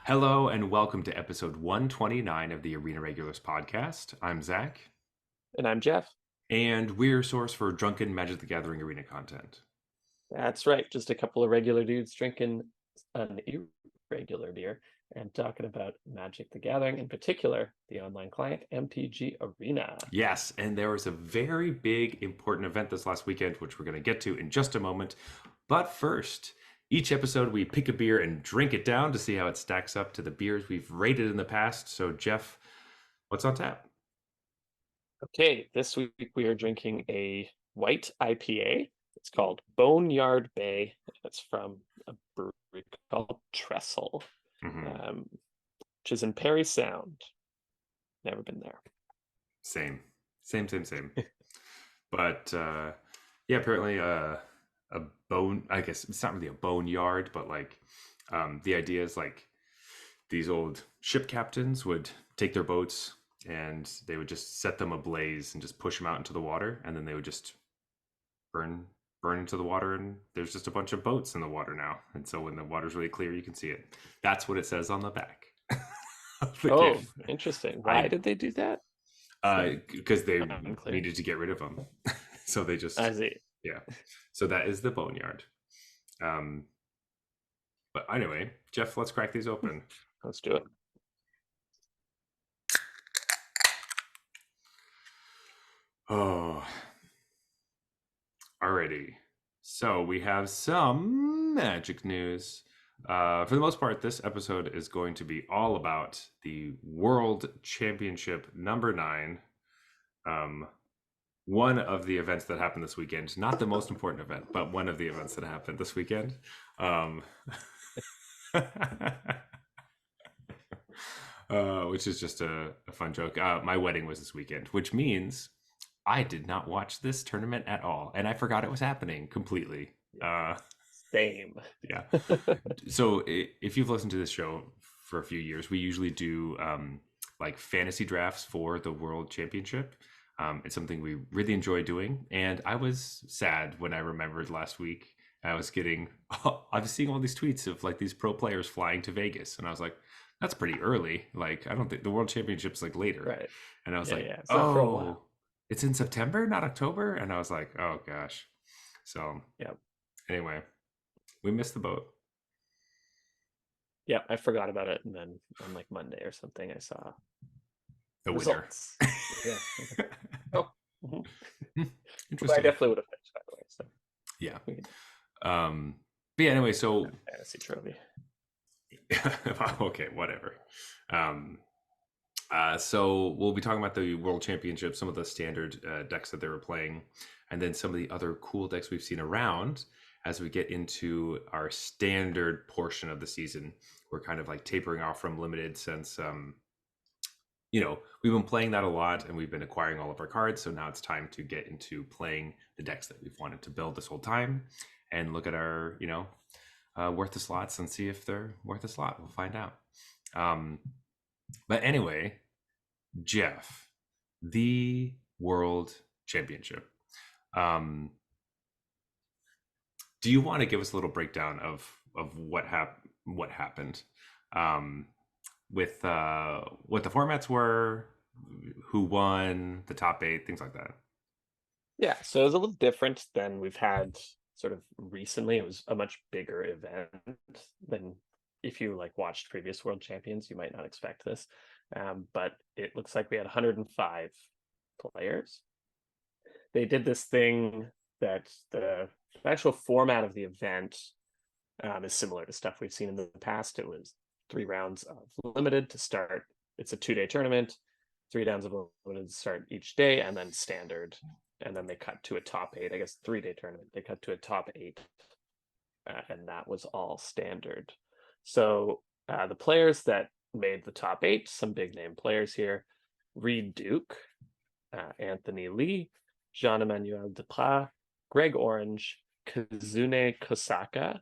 Hello and welcome to episode 129 of the Arena Regulars podcast. I'm Zach, And I'm Jeff. and we're your source for drunken Magic the Gathering arena content. That's right. Just a couple of regular dudes drinking an irregular beer and talking about Magic the Gathering, in particular, the online client MTG Arena. Yes, and there was a very big, important event this last weekend, which we're going to get to in just a moment. But first, each episode we pick a beer and drink it down to see how it stacks up to the beers we've rated in the past. So, Jeff, what's on tap? Okay, this week we are drinking a white IPA. It's called Boneyard Bay. It's from a brewery called Trestle, Hmm. um, which is in Perry Sound. Never been there. Same. But yeah, apparently a bone. I guess it's not really a boneyard, but like the idea is like these old ship captains would take their boats and they would just set them ablaze and just push them out into the water, and then they would just burn burn into the water, and there's just a bunch of boats in the water now. And so when the water's really clear, you can see it. That's what it says on the back of the Oh, game. interesting. Why I did they do that? It's because they unclear. needed to get rid of them, so they just I see. yeah. So that is the boneyard. Um, but anyway, Jeff, let's crack these open. Let's do it. Oh, alrighty. So we have some magic news. For the most part, this episode is going to be all about the World Championship number 9. Um, one of the events that happened this weekend, not the most important event, but one of the events that happened this weekend. Which is just a fun joke. My wedding was this weekend, which means I did not watch this tournament at all, and I forgot it was happening completely. Uh, Same. yeah. So if you've listened to this show for a few years, we usually do like fantasy drafts for the World Championship. It's something we really enjoy doing, and I was sad when I remembered last week. I was getting, I was seeing all these tweets of like these pro players flying to Vegas, and I was like, that's pretty early. Like, I don't think the World Championship's like later. Right. And I was Yeah, like, yeah. It's not for a oh, while. it's in September, not October. And I was like, oh gosh. So Yeah. anyway, we missed the boat. Yeah, I forgot about it. And then on like Monday or something, I saw The winner. results. Yeah. I was like, oh, mhm. But I Interesting. definitely would have finished, by the way. So Yeah. we can Um, but yeah, anyway, have so a fantasy trophy. okay, whatever. Um, so we'll be talking about the World Championship, some of the standard decks that they were playing, and then some of the other cool decks we've seen around as we get into our standard portion of the season. We're kind of like tapering off from limited since we've been playing that a lot and we've been acquiring all of our cards. So now it's time to get into playing the decks that we've wanted to build this whole time and look at our, worth the slots and see if they're worth a slot. We'll find out. Um, but anyway, Jeff, the World Championship. Um, do you want to give us a little breakdown of what happened um, with what the formats were, who won, the top 8, things like that? Yeah. So it was a little different than we've had sort of recently. It was a much bigger event than if you like watched previous world champions, you might not expect this. But it looks like we had 105 players. They did this thing that the actual format of the event is similar to stuff we've seen in the past. It was 3 rounds of limited to start. It's a 2-day tournament, 3 rounds of limited to start each day, and then standard. And then they cut to a top 8. I guess 3-day tournament. They cut to a top 8, and that was all standard. So the players that made the top 8, some big name players here: Reed Duke, Anthony Lee, Jean-Emmanuel Depraz, Greg Orange, Kazune Kosaka,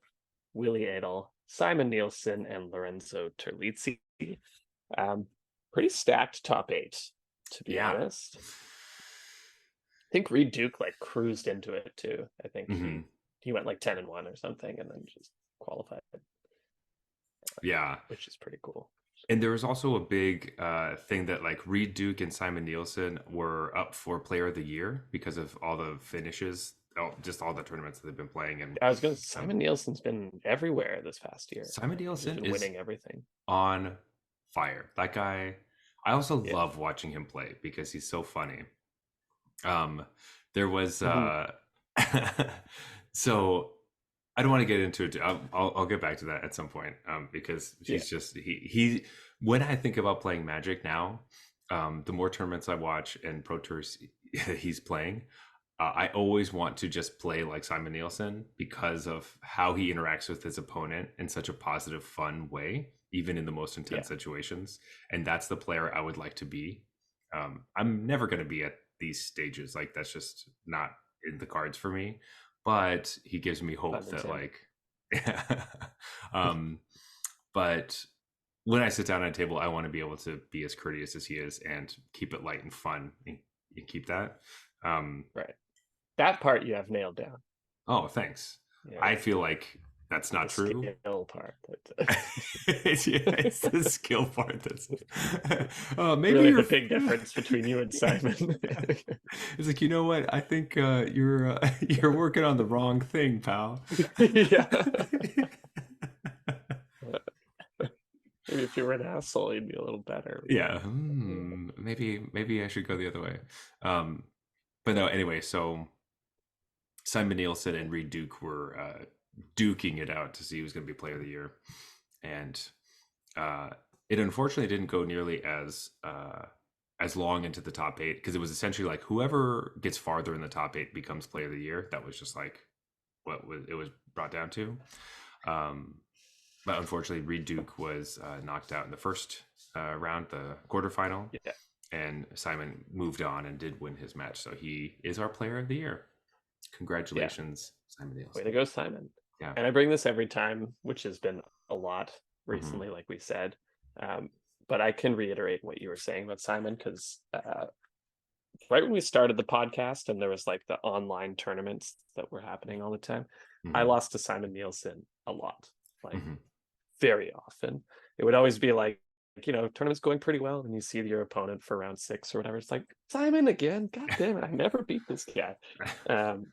Willie Adel, Simon Nielsen, and Lorenzo Terlizzi. Um, Pretty stacked top 8, to be Yeah. honest. I think Reed Duke like cruised into it too. I think Hmm. he went like 10-1 or something, and then just qualified. Yeah. which is pretty cool. And there was also a big thing that like Reed Duke and Simon Nielsen were up for Player of the Year because of all the finishes, just all the tournaments that they've been playing. And I was going to um, Simon Nielsen's been everywhere this past year. Simon He's Nielsen been is winning everything. on fire. That guy, I also Yeah. love watching him play because he's so funny. Um, there was Hmm. so I don't want to get into it. I'll get back to that at some point because Yeah. he's just he. When I think about playing Magic now, the more tournaments I watch and Pro Tours he's playing, I always want to just play like Simon Nielsen because of how he interacts with his opponent in such a positive, fun way, even in the most Yeah. intense situations. And that's the player I would like to be. I'm never going to be at these stages. Like that's just not in the cards for me. But he gives me hope that Understand. like, um, but when I sit down at a table, I want to be able to be as courteous as he is and keep it light and fun and keep that. Um, Right. That part you have nailed down. oh, thanks. Yeah. I feel like that's not The true. skill part. That, It's the skill part that's maybe really the you're big difference between you and Simon. it's like, you know what, I think you're working on the wrong thing, pal. Yeah. Maybe if you were an asshole, you'd be a little better. Yeah, Yeah. maybe I should go the other way. um but no, anyway, so Simon Nielsen and Reed Duke were duking it out to see who was going to be player of the year. And uh, it unfortunately didn't go nearly as long into the top eight because it was essentially like whoever gets farther in the top eight becomes player of the year. That was just like what it was brought down to. Um, but unfortunately, Reed Duke was knocked out in the first round, the quarterfinal, Yeah. and Simon moved on and did win his match. So he is our player of the year. Yeah. Congratulations, Simon Way Nielsen. to go, Simon. Yeah. And I bring this every time, which has been a lot Hmm. recently, like we said. Um, but I can reiterate what you were saying about Simon because right when we started the podcast and there was like the online tournaments that were happening all the time, I Hmm. lost to Simon Nielsen a lot, like Hmm. very often. It would always be like, tournament's going pretty well, and you see your opponent for round 6 or whatever. It's like, Simon again. God damn it. I never beat this guy. Um,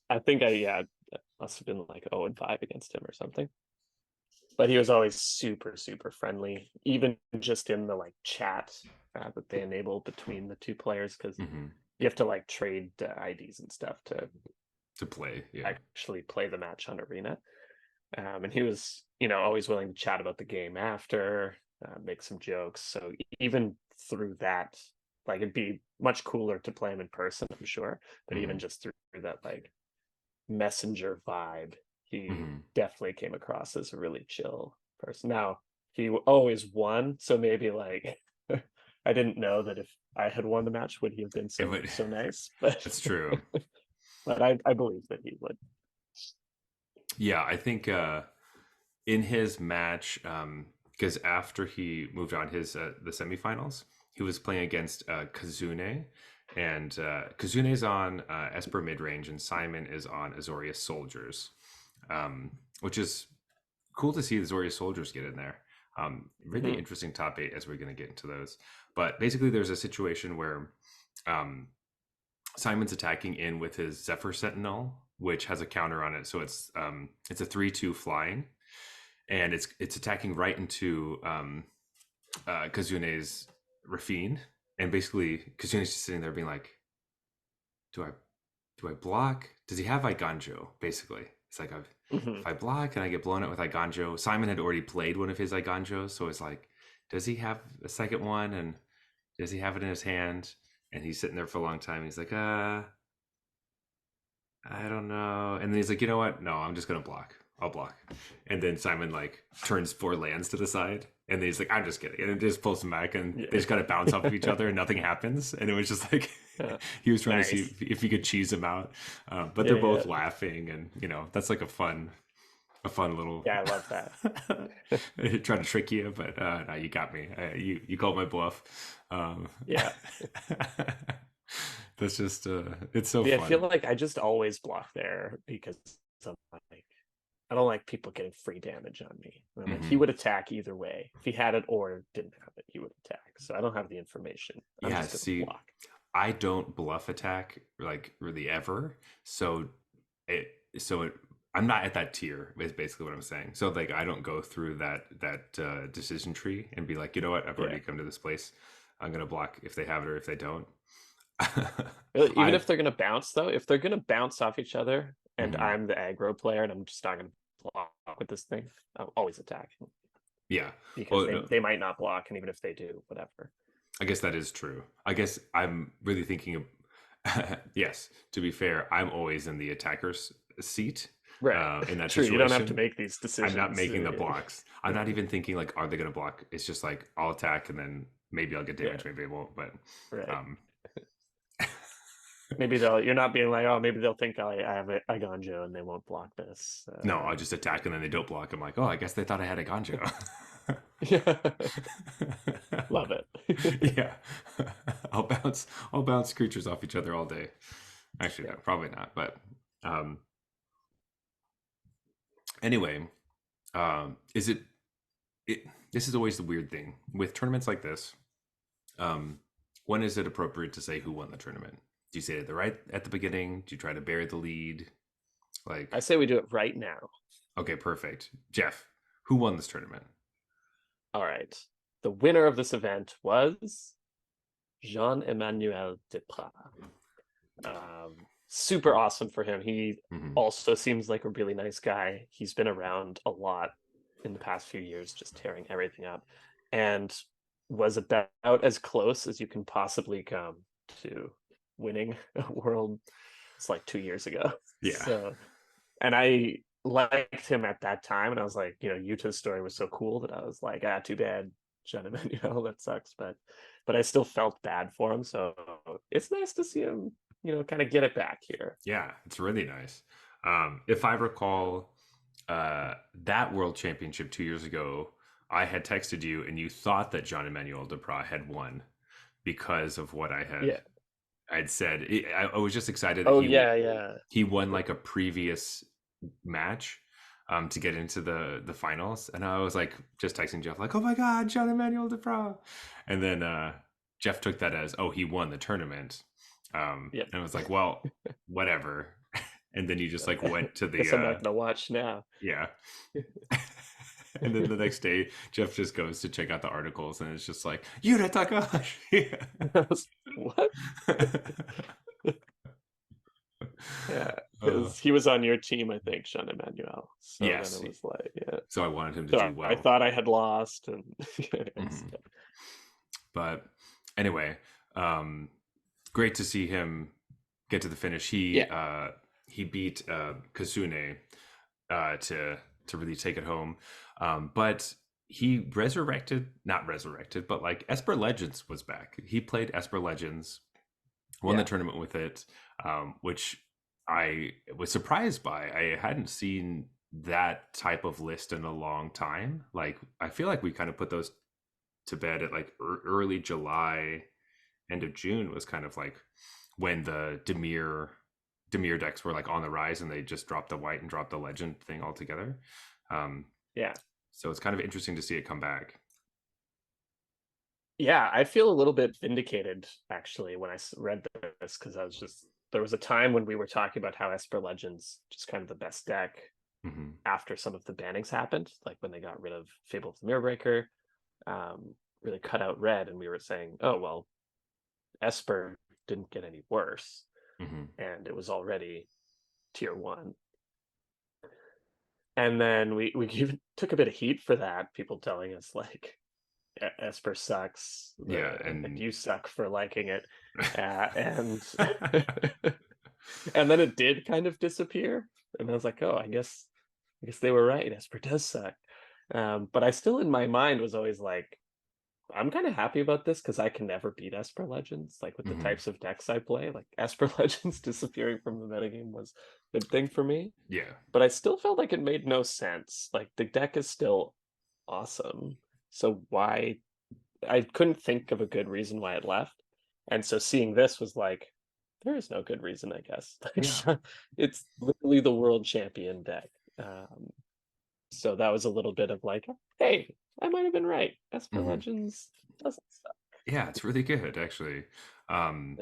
I think I must have been like 0-5 against him or something. But he was always super, super friendly, even just in the like chat that they enable between the two players, because Hmm. you have to like trade IDs and stuff to To play, yeah. actually play the match on Arena. And he was, always willing to chat about the game after, make some jokes. So even through that, like it'd be much cooler to play him in person, I'm sure. But even Hmm. just through that like messenger vibe, he Hmm. definitely came across as a really chill person. Now he always won, so maybe like I didn't know that if I had won the match, would he have been It so would. so nice? But That's true. but I believe that he would. Yeah, I think in his match, because after he moved on his the semifinals, he was playing against Kazune, and Kazune's on Esper midrange, and Simon is on Azorius Soldiers, which is cool to see the Azorius Soldiers get in there. Really Mhm. interesting top eight as we're going to get into those. But basically, there's a situation where um, Simon's attacking in with his Zephyr Sentinel, which has a counter on it, so it's a 3/2 flying, and it's attacking right into Kazune's Rafine, and basically Kazune's just sitting there being like, "Do I do I block? Does he have Iganjo?" Basically, it's like Mhm. if I block and I get blown out with Iganjo, Simon had already played one of his Iganjos, so it's like, does he have a second one, and does he have it in his hand? And he's sitting there for a long time. He's like, I don't know. And then he's like, you know what? No, I'm just gonna block. I'll block. And then Simon like turns 4 lands to the side, and then he's like, I'm just kidding, and it just pulls them back, and they Yeah. just gotta bounce off of each other, and nothing happens. And it was just like he was trying to see Nice. if he could cheese them out, but Yeah, they're yeah. both laughing, and that's like a fun little Yeah, I love that. trying to trick you, but no, you got me. You called my bluff. Um, Yeah. that's just it's so Yeah, I feel fun. like I just always block there because I'm like I don't like people getting free damage on me. And I'm like, he Hmm. would attack either way. If he had it or didn't have it, he would attack. So I don't have the information. I'm Yeah, just gonna see, block. I don't bluff attack like really ever. So it so it I'm not at that tier is basically what I'm saying. So like I don't go through that decision tree and be like, you know what, I've Yeah. already come to this place. I'm gonna block if they have it or if they don't. Really, even I if they're gonna bounce though, if they're gonna bounce off each other and mhm. I'm the aggro player and I'm just not gonna block with this thing, I'll always attack Yeah. because Well, no, they might not block, and even if they do, whatever. I guess that is true. I guess I'm really thinking of yes, to be fair, I'm always in the attacker's seat Right. in that True. You don't have to situation. make these I'm not decisions. making the blocks. I'm not even thinking like, are they going to block? It's just like I'll attack and then maybe I'll get Yeah. damage, maybe I won't. But Right. um, Maybe you're not being like, oh, maybe they'll think I have a ganjo and they won't block this. no, I'll just attack and then they don't block. I'm like, oh, I guess they thought I had a ganjo. Yeah. Love it. Yeah, I'll bounce creatures off each other all day. Actually, Yeah. no, probably not. But um, anyway, is it? This is always the weird thing with tournaments like this. Um, when is it appropriate to say who won the tournament? Do you say it right at the beginning? Do you try to bury the lead? I Like, say we do it right now. okay, perfect. Jeff, who won this tournament? All right. The winner of this event was Jean-Emmanuel Depraz. Super awesome for him. He Hmm. also seems like a really nice guy. He's been around a lot in the past few years, just tearing everything up, and was about as close as you can possibly come to winning a world. It's like 2 years ago. Yeah, So, and I liked him at that time, and I was like, Utah's story was so cool that I was like, too bad, John Emmanuel, that sucks. But I still felt bad for him. So it's nice to see him, kind of get it back here. yeah, it's really nice. If I recall, that World Championship 2 years ago, I had texted you and you thought that Jean-Emmanuel Depraz had won because of what Yeah. I'd said. I was just excited that Oh yeah, yeah. he won like a previous match to get into the finals, and I was like just texting Jeff like, "Oh my God, Jean-Emmanuel Depraz," and then Jeff took that as, "Oh, he won the tournament," Yep. and I was like, "Well, whatever." And then you just like went to Guess the I'm not gonna watch now. yeah. And then the next day, Jeff just goes to check out the articles, and it's just like Yuta Takahashi. I was, what? Yeah, uh, because he was on your team, I think, Sean Emmanuel. So then yes, it was like, yeah. so I wanted him to So do I well. thought I had lost, and Mhm. But anyway, great to see him get to the finish. yeah, He beat Kasune to really take it home. But he not resurrected, but like Esper Legends was back. He played Esper Legends, won the yeah, tournament with it, which I was surprised by. I hadn't seen that type of list in a long time. Like I feel like we kind of put those to bed at like early July, end of June was kind of like when the Demir decks were like on the rise and they just dropped the white and dropped the legend thing altogether. Um, yeah, so it's kind of interesting to see it come back. yeah. I feel a little bit vindicated actually when I read this, because there was a time when we were talking about how Esper Legends just kind of the best deck Hmm. after some of the bannings happened, like when they got rid of Fable of the Mirror Breaker, really cut out red, and we were saying, oh well, Esper didn't get any worse, Hmm. and it was already tier 1. And then we even took a bit of heat for that, people telling us like Esper sucks, Yeah, and and you suck for liking it, and and then it did kind of disappear, and I was like, oh, I guess they were right. Esper does suck, but I still in my mind was always like, I'm kind of happy about this because I can never beat Esper Legends. Like with the Mhm. types of decks I play, like Esper Legends disappearing from the metagame was a good thing for me. Yeah, But I still felt like it made no sense. Like the deck is still awesome. So why I couldn't think of a good reason why it left. And so seeing this was like, there is no good reason, I guess. yeah, It's literally the world champion deck. Um, So that was a little bit of like, hey, I might have been right. Esper Hmm. Legends doesn't suck. Yeah, it's really good actually. Um,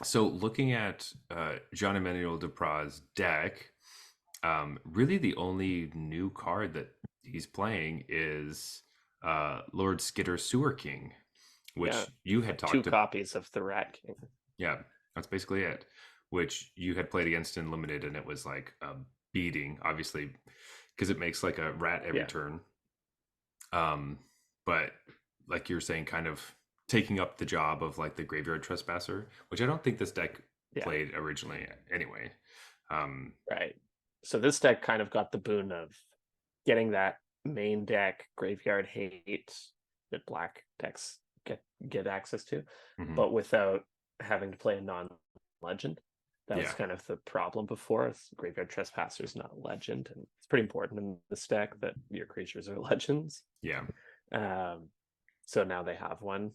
so looking at Jean-Emmanuel Depraz' deck, really the only new card that he's playing is Lord Skitter Sewer King, Yeah, which you had two talked to. copies of the Rat King. Yeah, that's basically it. Which you had played against in limited, and it was like a beating, obviously, because it makes like a rat every Yeah, turn. Um, but like you were saying, kind of taking up the job of like the graveyard trespasser, which I don't think this deck yeah, played originally anyway. Um, right. So this deck kind of got the boon of getting that main deck graveyard hate that black decks get access to, mhm. but without having to play a non-legend. That was Yeah, kind of the problem before. Graveyard Trespasser is not a legend, and it's pretty important in this deck that your creatures are legends. yeah, Um, so now they have one.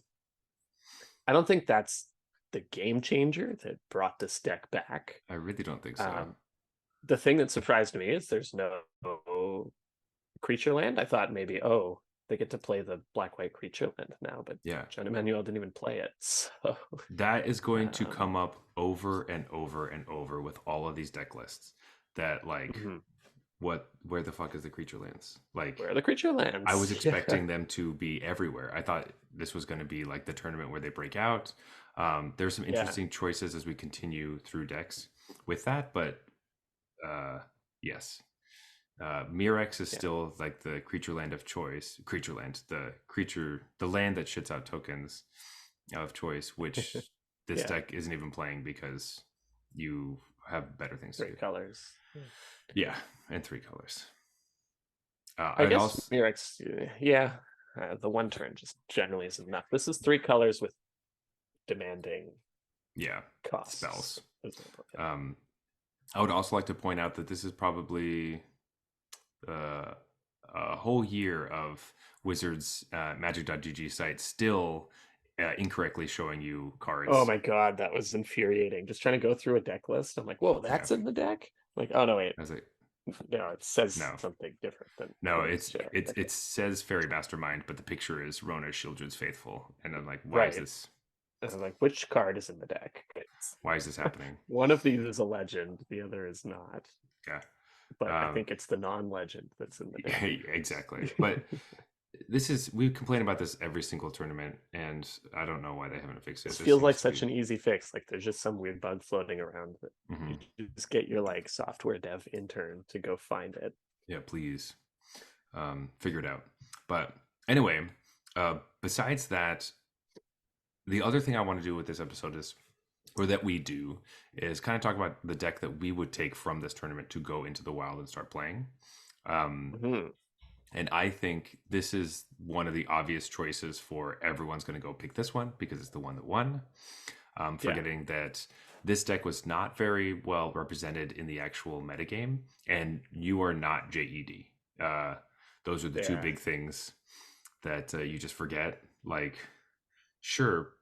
I don't think that's the game changer that brought this deck back. I really don't think so. Um, the thing that surprised me is there's no creature land. I thought maybe, oh, they get to play the black white creature land now, but Yeah, John Emmanuel didn't even play it. So that is going to um, come up over and over and over with all of these deck lists. That like, mhm. where the fuck is the creature lands? Like, Where are the creature I was lands? Yeah, expecting them to be everywhere. I thought this was going to be like the tournament where they break out. There's some yeah, interesting choices as we continue through decks with that, but yes, Mirex is yeah. still like the creature land of choice. Creature land, the land that shits out tokens of choice, which this Yeah, deck isn't even playing because you have better things to three do. colors. Yeah. Yeah, and 3 colors. I I would guess also, Mirex, yeah, the one turn just generally isn't enough. This is three colors with demanding yeah, costs. spells. Yeah. Um, I would also like to point out that this is probably uh, a whole year of Wizards Magic.gg site still incorrectly showing you Oh cards. my god, that was infuriating. Just trying to go through a deck list. I'm like, whoa, Yeah, that's in the deck? Like, oh no, wait. I was like, No, it says no, something different no, than this shit. it says Fairy Mastermind, but the picture is Rona Shieldred's Faithful, and I'm like, Right. And I'm like, which card is in the deck? why is this happening? One of these is a legend, the other is not. Yeah, But I um, think it's the non-legend that's in the deck. exactly. But we complain about this every single tournament, and I don't know why they haven't fixed it. This This feels like seems to be. such an easy fix. Like there's just some weird bug floating around that Mhm. you just get your like software dev intern to go find it. Yeah, please figure it out. But anyway, besides that, the other thing I want to do with this episode is, or that we do, is kind of talk about the deck that we would take from this tournament to go into the wild and start playing. Um, Hmm. and I think this is one of the obvious choices for everyone's going to go pick this one because it's the one that won. Yeah. Forgetting that this deck was not very well represented in the actual metagame, and you are not JED. Those are the two Yeah. big things that you just forget. Like, sure,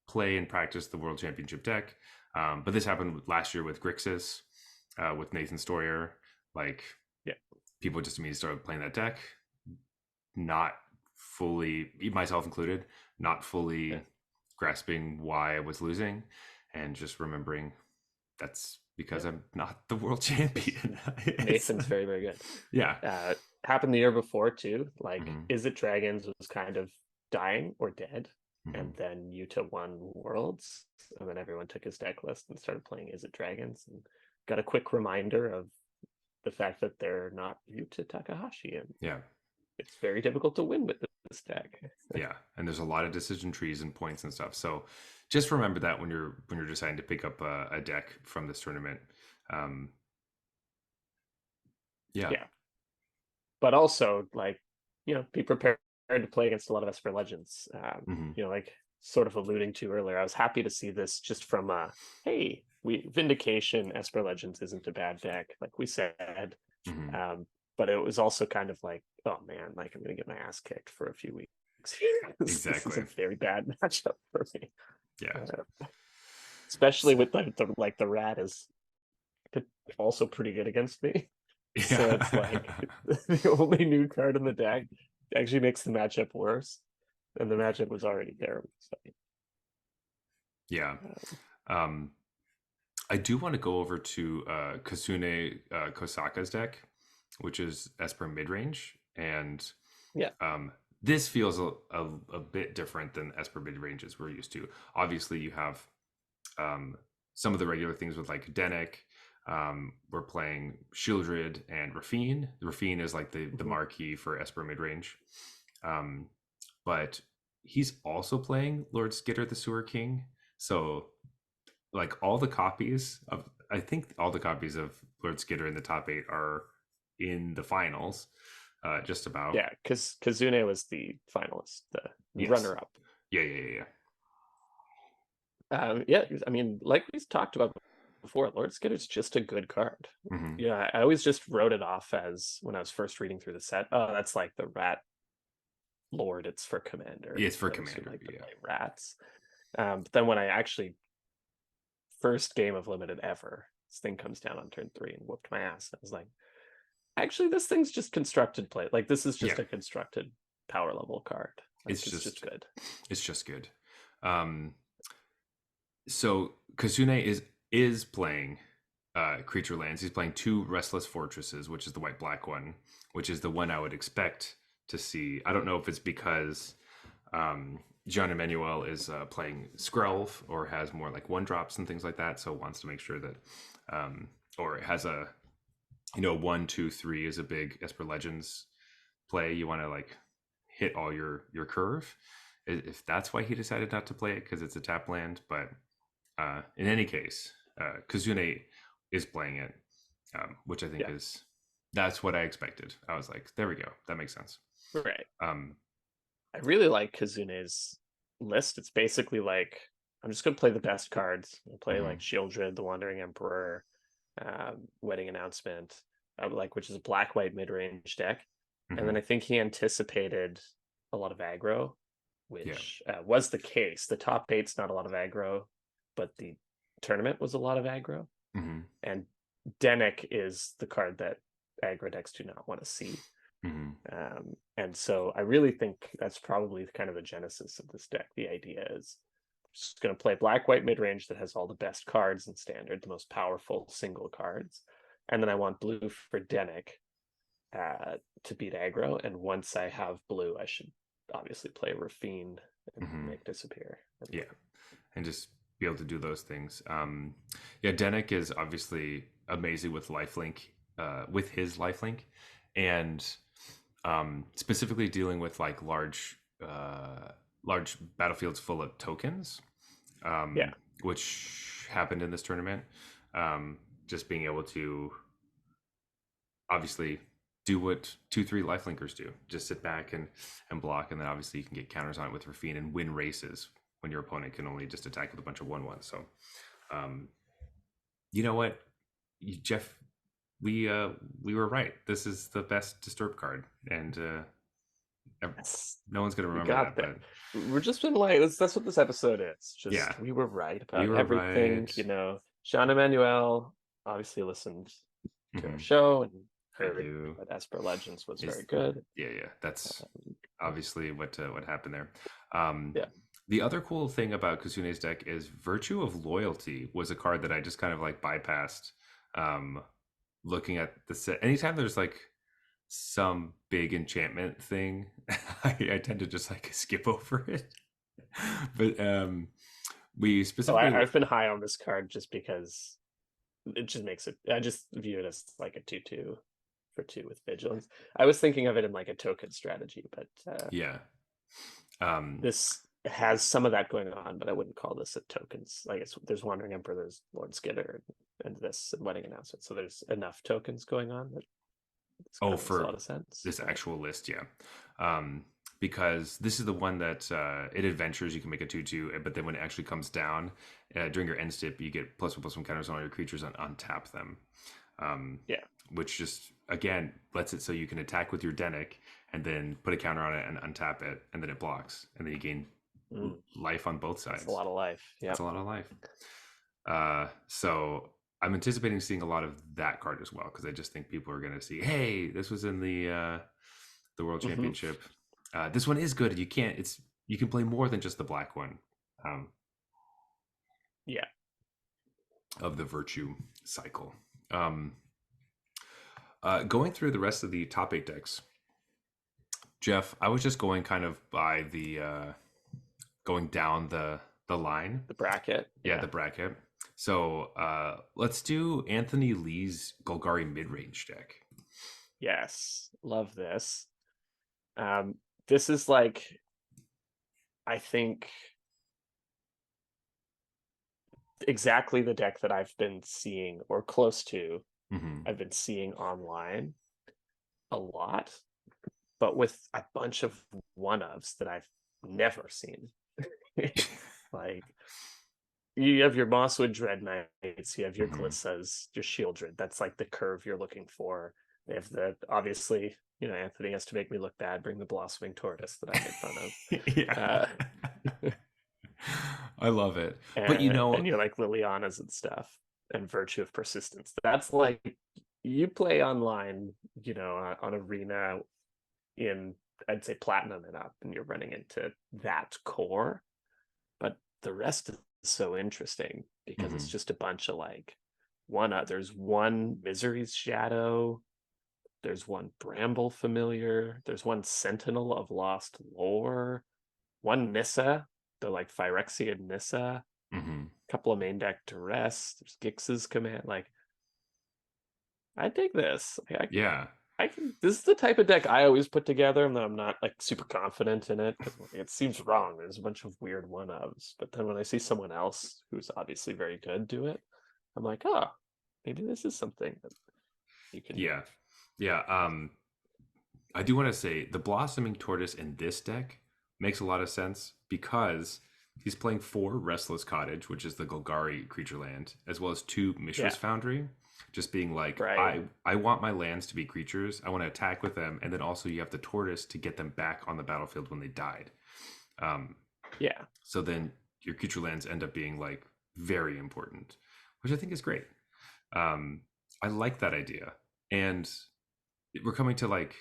play and practice the World Championship deck, but this happened last year with Grixis, with Nathan Stoyer. Like, Yeah. people just immediately started playing that deck, not fully, myself included, not Yeah. fully grasping why I was losing, and just remembering that's because Yeah. I'm not the world champion. Nathan's very, very good. Yeah. Happened the year before too. Like, Hmm. Is It Dragons was kind of dying or dead, Hmm. and then Yuta won Worlds, and then everyone took his deck list and started playing Is It Dragons, and got a quick reminder of the fact that they're not Yuta Takahashi, and Yeah. it's very difficult to win with this deck. Yeah. And there's a lot of decision trees and points and stuff. So just remember that when you're deciding to pick up a deck from this tournament. Um, yeah. Yeah, but also like be prepared to play against a lot of Esper Legends. Hmm. Like sort of alluding to earlier, I was happy to see this just from hey, we Vindication Esper Legends isn't a bad deck, like we said. Hmm. Um, but it was also kind of like, oh man, like I'm gonna get my ass kicked for a few weeks here. This is Exactly. a very bad matchup for me, Yeah. especially with the rat is also pretty good against me. So it's Yeah. like the only new card in the deck actually makes the matchup worse, and the matchup was already terrible. So, Yeah. um, Um, I do want to go over to Kasune Kosaka's deck, which is Esper midrange, and yeah, um, this feels a bit different than Esper midranges we're used to. Obviously, you have um, some of the regular things with like Denic. We're playing Shieldred and Rafine. Rafine is like the mhm. marquee for Esper midrange. Um, but he's also playing Lord Skitter the Sewer King. So like all the copies of I think all the copies of Lord Skitter in the top eight are in the finals. Just about. Yeah, because Kazune was the finalist, the Yes. runner-up. Yeah. Yeah, I mean, like we talked about before, Lord Skitter's just a good card. Hmm. Yeah, I always just wrote it off as when I was first reading through the set. Oh, that's like the rat lord. It's for commander. It's for Those who commander. like to Yeah. play rats. But then when I actually first game of limited ever, this thing comes down on turn 3 and whooped my ass. I was like, actually, this thing's just constructed play. Like this is Yeah. just a constructed power level card. It's Like it's just just good. it's just good. Um, so Kasune is playing creature lands. He's playing two Restless Fortresses, which is the white black one, which is the one I would expect to see. I don't know if it's because Jean-Emmanuel is playing Skrelv or has more like one drops and things like that, so wants to make sure that, or it has a, 1, 2, 3 is a big Esper Legends play. You want to like hit all your curve. If that's why he decided not to play it because it's a tap land, but in any case, Kazune is playing it, which I think Yeah, is that's what I expected. I was like, there we go, that makes sense. right. Um, I really like Kazune's list. It's basically like I'm just gonna play the best cards. I'll play like mhm, Shieldred, the Wandering Emperor, Wedding Announcement, like which is a black-white mid-range deck. And then mhm, I think he anticipated a lot of aggro, yeah, which was the case. The top eight's not a lot of aggro, but the tournament was a lot of aggro. mhm, And Denic is the card that aggro decks do not want to see. mhm, And so I really think that's probably kind of the genesis of this deck. The idea is just going to play black white mid range that has all the best cards in standard, the most powerful single cards. And then I want blue for Denic to beat aggro. And once I have blue, I should obviously play Rafine and mhm, make disappear. yeah, and just be able to do those things. Yeah, Denick is obviously amazing with lifelink, with his lifelink, and specifically dealing with like large battlefields full of tokens, Yeah. which happened in this tournament. Just being able to obviously do what 2-3 lifelinkers do, just sit back and block, and then obviously you can get counters on it with Rafine and win races when your opponent can only just attack with a bunch of 1/1. So um, you know what, Jeff, we were right. This is the best Disturb card, and Yes. no one's gonna We remember got that, there. but We're just been like that's what this episode is. yeah, Just we were right we about were everything. right. Jean-Emmanuel obviously listened to our Hmm. show and I heard do. that Esper Legends was Is very good. Yeah, that's Um, obviously what happened there. Um, yeah. the other cool thing about Kusune's deck is Virtue of Loyalty was a card that I just kind of like bypassed. Um, Looking at the set, anytime there's like some big enchantment thing, I tend to just like skip over it. But we Oh, specifically, I've been high on this card just because it just makes it. I just view it as like a 2/2 for 2 with vigilance. I was thinking of it in like a token strategy, but yeah, um, this has some of that going on, but I wouldn't call this a tokens. Like there's Wandering Emperor, there's Lord Skitter, and this and Wedding Announcement. So there's enough tokens going on that this oh, kind of makes a lot for of sense. this But actual list, yeah. Because this is the one that it adventures. You can make a 2/2, but then when it actually comes down during your end step, you get +1/+1 counters on all your creatures and untap them. Um, yeah, which just again lets it so you can attack with your Denic and then put a counter on it and untap it, and then it blocks, and then you gain mm, life on both that's a sides. lot of life. That's Yep. a lot of life. So I'm anticipating seeing a lot of that card as well because I just think people are going to see, hey, this was in the World Hmm. Championship. This one is good. You can play more than just the black one um, Yeah. of the Virtue cycle. Um, going through the rest of the top 8 decks, Jeff, I was just going kind of by the going down the line. The bracket. Yeah, Yeah. the bracket. So let's do Anthony Lee's Golgari mid-range deck. Yes. Love this. This is like, I think, exactly the deck that I've been seeing or close to. Mm-hmm. I've been seeing online a lot, but with a bunch of one-ofs that I've never seen. Like, you have your Mosswood Dread Knights, you have your Mm-hmm. Glissas, your Shieldred. That's like the curve you're looking for. They have the, obviously, Anthony has to make me look bad, bring the Blossoming Tortoise that I made fun Yeah. of. I love it. But And you're like Liliana's and stuff, and Virtue of Persistence. That's like, you play online, on Arena in, I'd say, Platinum and up, and you're running into that core. But the rest is so interesting because mm-hmm. it's just a bunch of like there's one Misery's Shadow, there's one Bramble Familiar, there's one Sentinel of Lost Lore, one Nissa, the like Phyrexia Nissa, Mm-hmm. a couple of main deck Duress, there's Gix's Command. Like, I dig this. Yeah. I can. This is the type of deck I always put together, and I'm not like super confident in it because it seems wrong. There's a bunch of weird one-ofs, but then when I see someone else who's obviously very good do it, I'm like, oh, maybe this is something that you can do. Yeah. Yeah. I do want to say the Blossoming Tortoise in this deck makes a lot of sense because he's playing 4 Restless Cottage, which is the Golgari creature land, as well as 2 Mishra's Yeah, Foundry. Just being like, right. I want my lands to be creatures. I want to attack with them, and then also you have the tortoise to get them back on the battlefield when they died. Um, Yeah, so then your creature lands end up being like very important, which I think is great. Um, I like that idea, and we're coming to like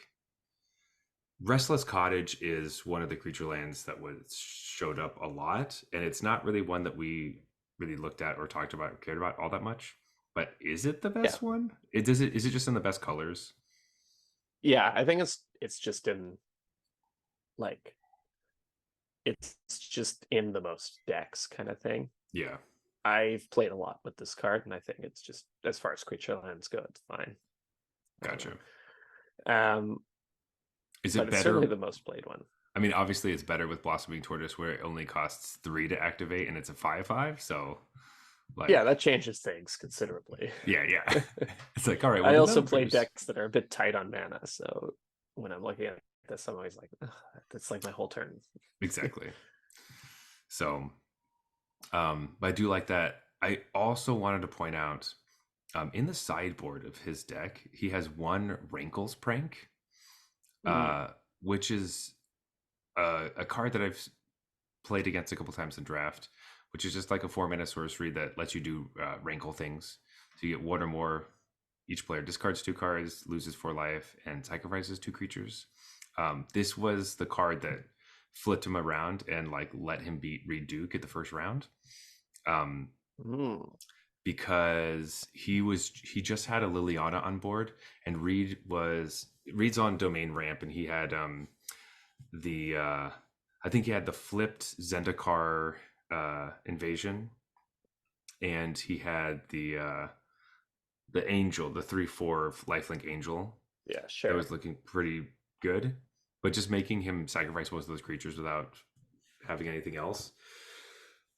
Restless Cottage is one of the creature lands that was showed up a lot, and it's not really one that we really looked at or talked about or cared about all that much. But is it the yeah, best one? Is it just in the best colors? yeah. I think it's just in like it's just in the most decks kind of thing. Yeah, I've played a lot with this card, and I think it's just, as far as creature lands go, it's fine. I don't gotcha. know. Is But it it's certainly better? the most played one. I mean, obviously, it's better with Blossoming Tortoise, where it only costs 3 to activate, and it's a 5/5. So, Yeah, like, that changes things considerably. yeah, yeah. It's like, all right, well, I the also play numbers decks that are a bit tight on mana, so when I'm looking at this, I'm always like, ugh, that's like my whole turn. exactly. So, but I do like that. I also wanted to point out in the sideboard of his deck, he has one Rankles Prank, Mm, uh, which is a card that I've played against a couple times in draft, which is just like a 4-mana sorcery that lets you do rankle things. So you get one or more. Each player discards 2 cards, loses 4 life, and sacrifices 2 creatures. This was the card that flipped him around and like let him beat Reed Duke at the first round. Um, mm. because he just had a Liliana on board, and Reed's on domain ramp, and he had the I think he had the flipped Zendikar invasion, and he had the angel, the 3/4 lifelink angel Yeah, that sure. was looking pretty good, but just making him sacrifice most of those creatures without having anything else,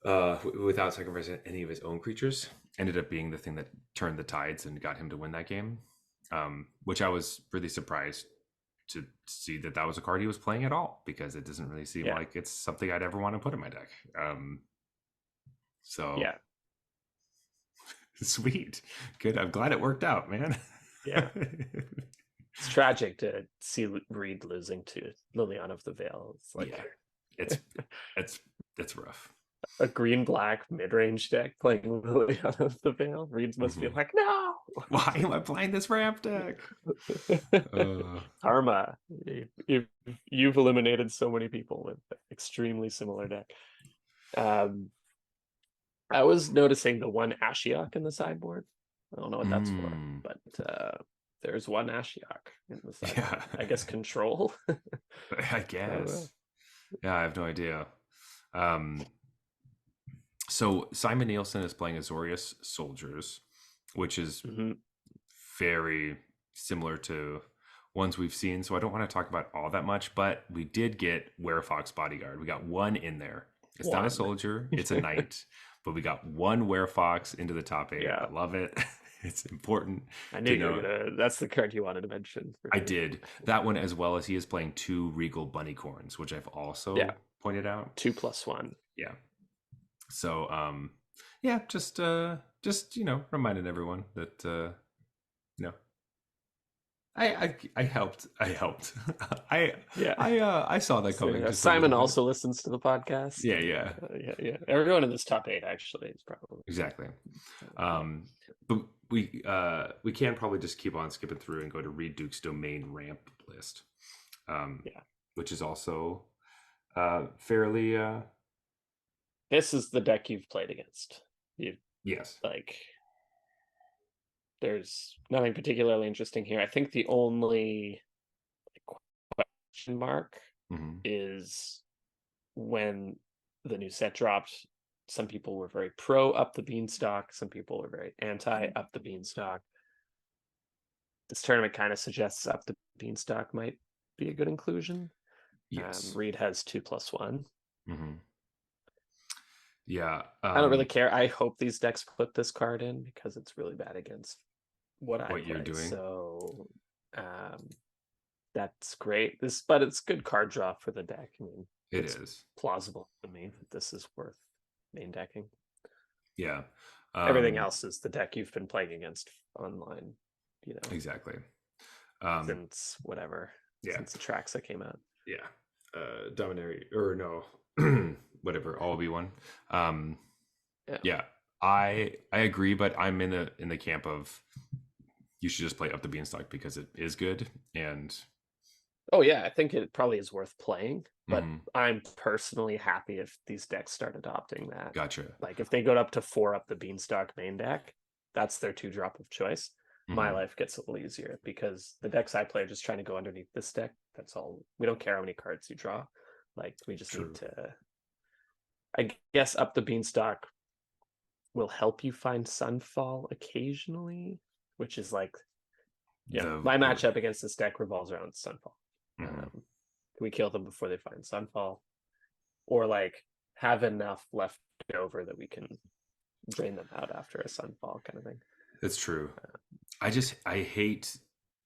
without sacrificing any of his own creatures, ended up being the thing that turned the tides and got him to win that game. Which I was really surprised to see that was a card he was playing at all, because it doesn't really seem Yeah, like it's something I'd ever want to put in my deck. So yeah, sweet, good. I'm glad it worked out, man. yeah. It's tragic to see Reed losing to Liliana of the Veil. It's like, Yeah, it's it's it's rough. a green black mid range deck playing Liliana of the Veil. Reeds must be Mhm. like, no. Why am I playing this ramp deck? Uh, Karma. You've eliminated so many people with extremely similar deck. Um, I was noticing the one Ashiok in the sideboard. I don't know what that's for, mm, but there's one Ashiok in the sideboard. yeah, I guess control. I I don't know. guess. Yeah, I have no idea. Um, so Simon Nielsen is playing Azorius Soldiers, which is Mhm. very similar to ones we've seen. So I don't want to talk about all that much, but we did get Werefox Bodyguard. We got one in there. It's not a One. soldier, it's a knight, but we got one Werefox into the top eight. Yeah. I love it. It's important I knew to you were know. gonna. That's the card you wanted to mention for I sure. did that one as well as he is playing two Regal Bunnycorns, which I've Yeah, also pointed out. 2+1. Yeah. So yeah, just reminding everyone that you know I helped. I helped. I Yeah. I saw that coming just a Simon little bit. also listens to the podcast. Yeah, yeah, Yeah. Everyone in this top eight actually is probably. exactly. Yeah. But we can probably just keep on skipping through and go to Reed Duke's domain ramp list, um, Yeah. which is also fairly This is the deck you've played against. You yes. like. There's nothing particularly interesting here. I think the only question mark Hmm. is when the new set dropped. Some people were very pro up the beanstalk. Some people were very anti up the beanstalk. This tournament kind of suggests up the beanstalk might be a good inclusion. Yes. Reed has 2+1. Hmm. Yeah. I don't really care. I hope these decks put this card in because it's really bad against what I What you're play. doing. So that's great. But it's good card draw for the deck. I mean, It it's is. plausible to me that this is worth main decking. Yeah. Everything else is the deck you've been playing against online, Exactly. since whatever, Yeah. since the Traxa came out. Yeah. Dominary or no, whatever. All be one. Yeah. Yeah. I agree, but I'm in the camp of you should just play up the beanstalk because it is good and Oh yeah, I think it probably is worth playing, but mhm, I'm personally happy if these decks start adopting that. gotcha. Like if they go up to 4 up the beanstalk main deck, that's their 2-drop of choice. My Mhm, life gets a little easier because the decks I play are just trying to go underneath this deck. That's all. We don't care how many cards you draw. Like we just need true. to. I guess up the beanstalk will help you find Sunfall occasionally, which is like, The my matchup against this deck revolves around Sunfall. mhm. Can we kill them before they find Sunfall? Or like have enough left over that we can drain them out after a Sunfall kind of thing. It's true. I hate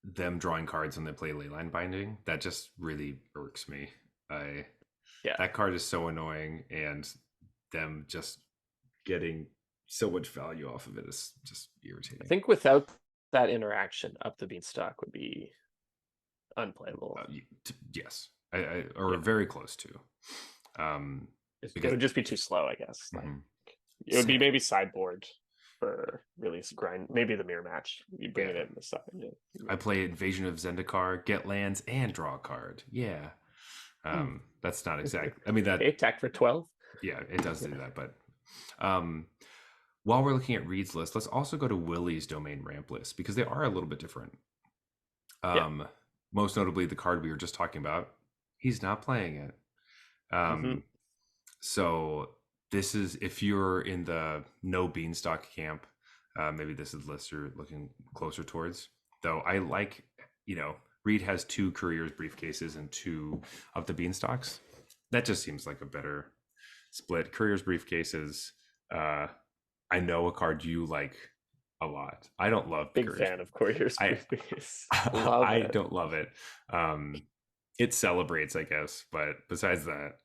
them drawing cards when they play Leyline Binding. That just really irks me. I Yeah. That card is so annoying, and them just getting so much value off of it is just irritating. I think without that interaction, up the beanstalk would be unplayable. Yes, or very close to. It would just be too slow, I guess. Like it would be maybe sideboard for release grind. Maybe the mirror match. You bring it in the side. Yeah. I play Invasion of Zendikar, get lands, and draw a card. Yeah. That's not exact. I mean that attack for 12. Yeah, it does do that. But while we're looking at Reed's list, let's also go to Willie's domain ramp list because they are a little bit different. Most notably, the card we were just talking about, he's not playing it. So this is if you're in the no beanstalk camp, maybe this is the list you're looking closer towards. Though I like, Reed has 2 Courier's briefcases and 2 of the beanstalks. That just seems like a better split. Courier's briefcases. I know a card you like a lot. I don't love Big fan of Courier's briefcase. I don't love it. It celebrates, I guess, but besides that,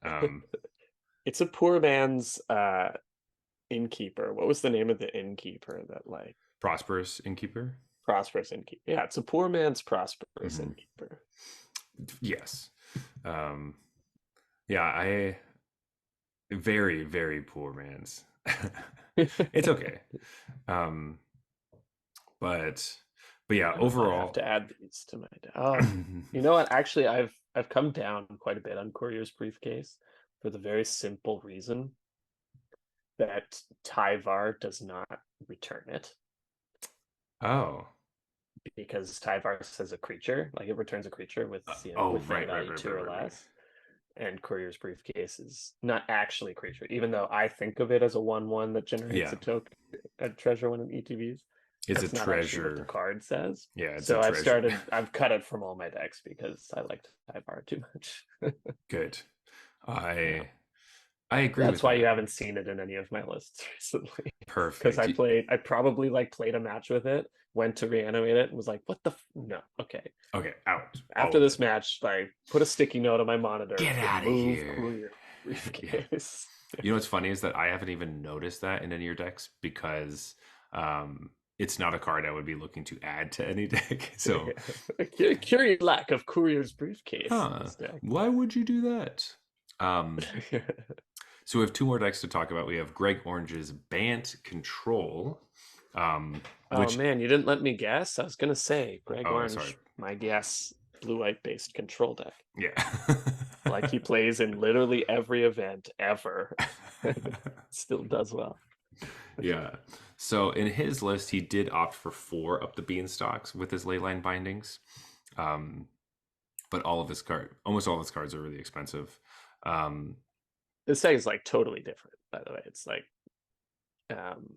it's a poor man's innkeeper. What was the name of the innkeeper that like Prosperous Innkeeper? Prosperous Innkeeper. Yeah, it's a poor man's prosperous innkeeper. Yes. Yeah, very, very poor man's. It's okay. Um, but but yeah, I don't know. I have overall, to add these to my. Oh, you know what? Actually, I've come down quite a bit on Courier's briefcase for the very simple reason that Tyvar does not return it oh, because Tyvar says a creature, like it returns a creature with oh, with that right, right, value right, two right, or right, right. less. And Courier's briefcase is not actually a creature, even though I think of it as a 1/1 that generates Yeah, a token, a treasure when it ETBs. it's a That's not actually what the treasure. card says. Yeah, it's a So treasure. I've cut it from all my decks because I like Tyvar too much. Good. Yeah. I I agree That's with why you that. haven't seen it in any of my lists recently. Because Perfect. I probably like played a match with it, went to reanimate it, and was like, what the no, okay. Okay, out. All After of it. this match, I put a sticky note on my monitor, Get out of remove here. Courier Yeah. briefcase. You know what's funny is that I haven't even noticed that in any of your decks because it's not a card I would be looking to add to any deck. So, Yeah. Curious lack of Courier's briefcase in huh? this deck. Why would you do that? Um, so we have two more decks to talk about. We have Greg Orange's Bant Control, Oh which man, you didn't let me guess. I was gonna say Greg oh sorry, Orange, my guess, blue-white based control deck. yeah. Like he plays in literally every event ever. Still does well. Yeah. So in his list, he did opt for four up the beanstalks with his leyline bindings. Um, but almost all of his cards are really expensive. Um, This deck is like totally different, by the way. It's like um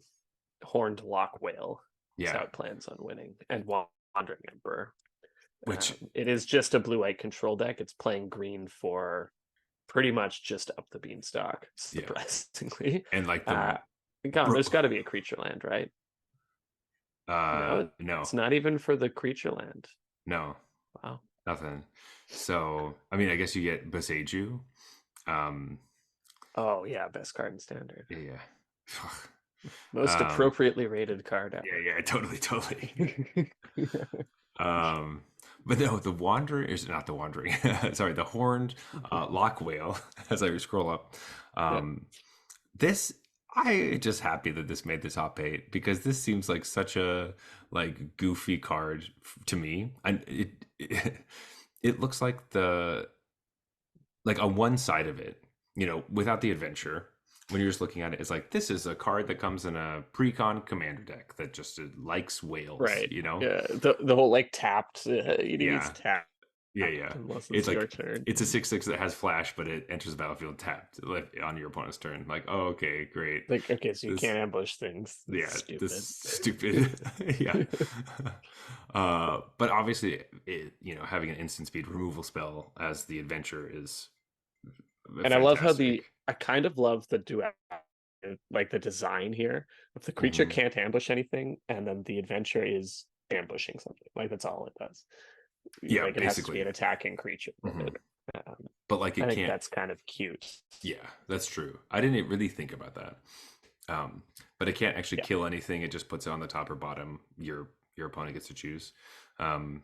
Horned Lock Whale is how yeah, it plans on winning, and Wandering Emperor. which It is just a blue-white control deck. It's playing green for pretty much just up the beanstalk, yeah, surprisingly. and like the Uh, God, bro, there's got to be a creature land, right? No, no, it's not even for the creature land. no, Wow. nothing. So I mean, I guess you get Beseju. Um, Oh yeah, best card in standard. yeah, Most um, appropriately rated card yeah, ever. yeah, totally, totally. Um, but no, the wandering is not the wandering. Sorry, the horned lock whale. As I scroll up, Yeah. um, this I just happy that this made the top eight because this seems like such a like goofy card to me, and it looks like the like on one side of it, without the adventure, when you're just looking at it, it's like this is a card that comes in a pre-con commander deck that just likes whales, Right. Yeah. The whole like tapped enemies Yeah, tapped yeah, yeah. unless It's it's your like turn. it's a 6/6 that has flash, but it enters the battlefield tapped like on your opponent's turn. Like, oh, okay, great. Like, okay, so you This, can't ambush things. That's yeah, this stupid. stupid, yeah. But obviously, having an instant speed removal spell as the adventure is And I love how fantastic. I kind of love the duality, like the design here. If the creature Hmm. can't ambush anything, and then the adventure is ambushing something, like that's all it does. Yeah, Like it has to be basically. an attacking creature. Hmm. Um, But like, I it think can't. that's kind of cute. Yeah, that's true. I didn't really think about that. But it can't actually Yeah. kill anything. It just puts it on the top or bottom. Your opponent gets to choose. Um,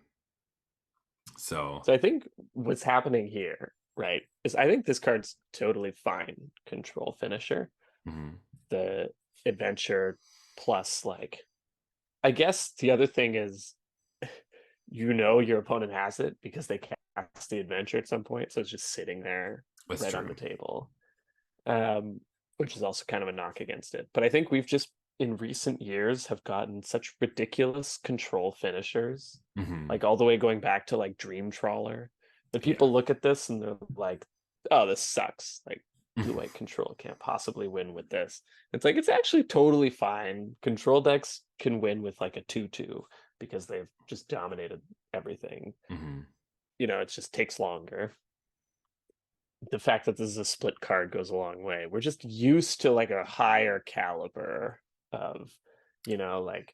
so So I think what's happening here, right, is I think this card's totally fine control finisher. mhm. The adventure plus like I guess the other thing is your opponent has it because they cast the adventure at some point, so it's just sitting there That's right on true. the table. Um, which is also kind of a knock against it. But I think we've just in recent years have gotten such ridiculous control finishers, Hmm. like all the way going back to like Dream Trawler, that Yeah. people look at this and they're like, "Oh, this sucks." Like blue white control can't possibly win with this. It's like it's actually totally fine. Control decks can win with like a 2/2 because they've just dominated everything. Hmm. It just takes longer. The fact that this is a split card goes a long way. We're just used to like a higher caliber of, like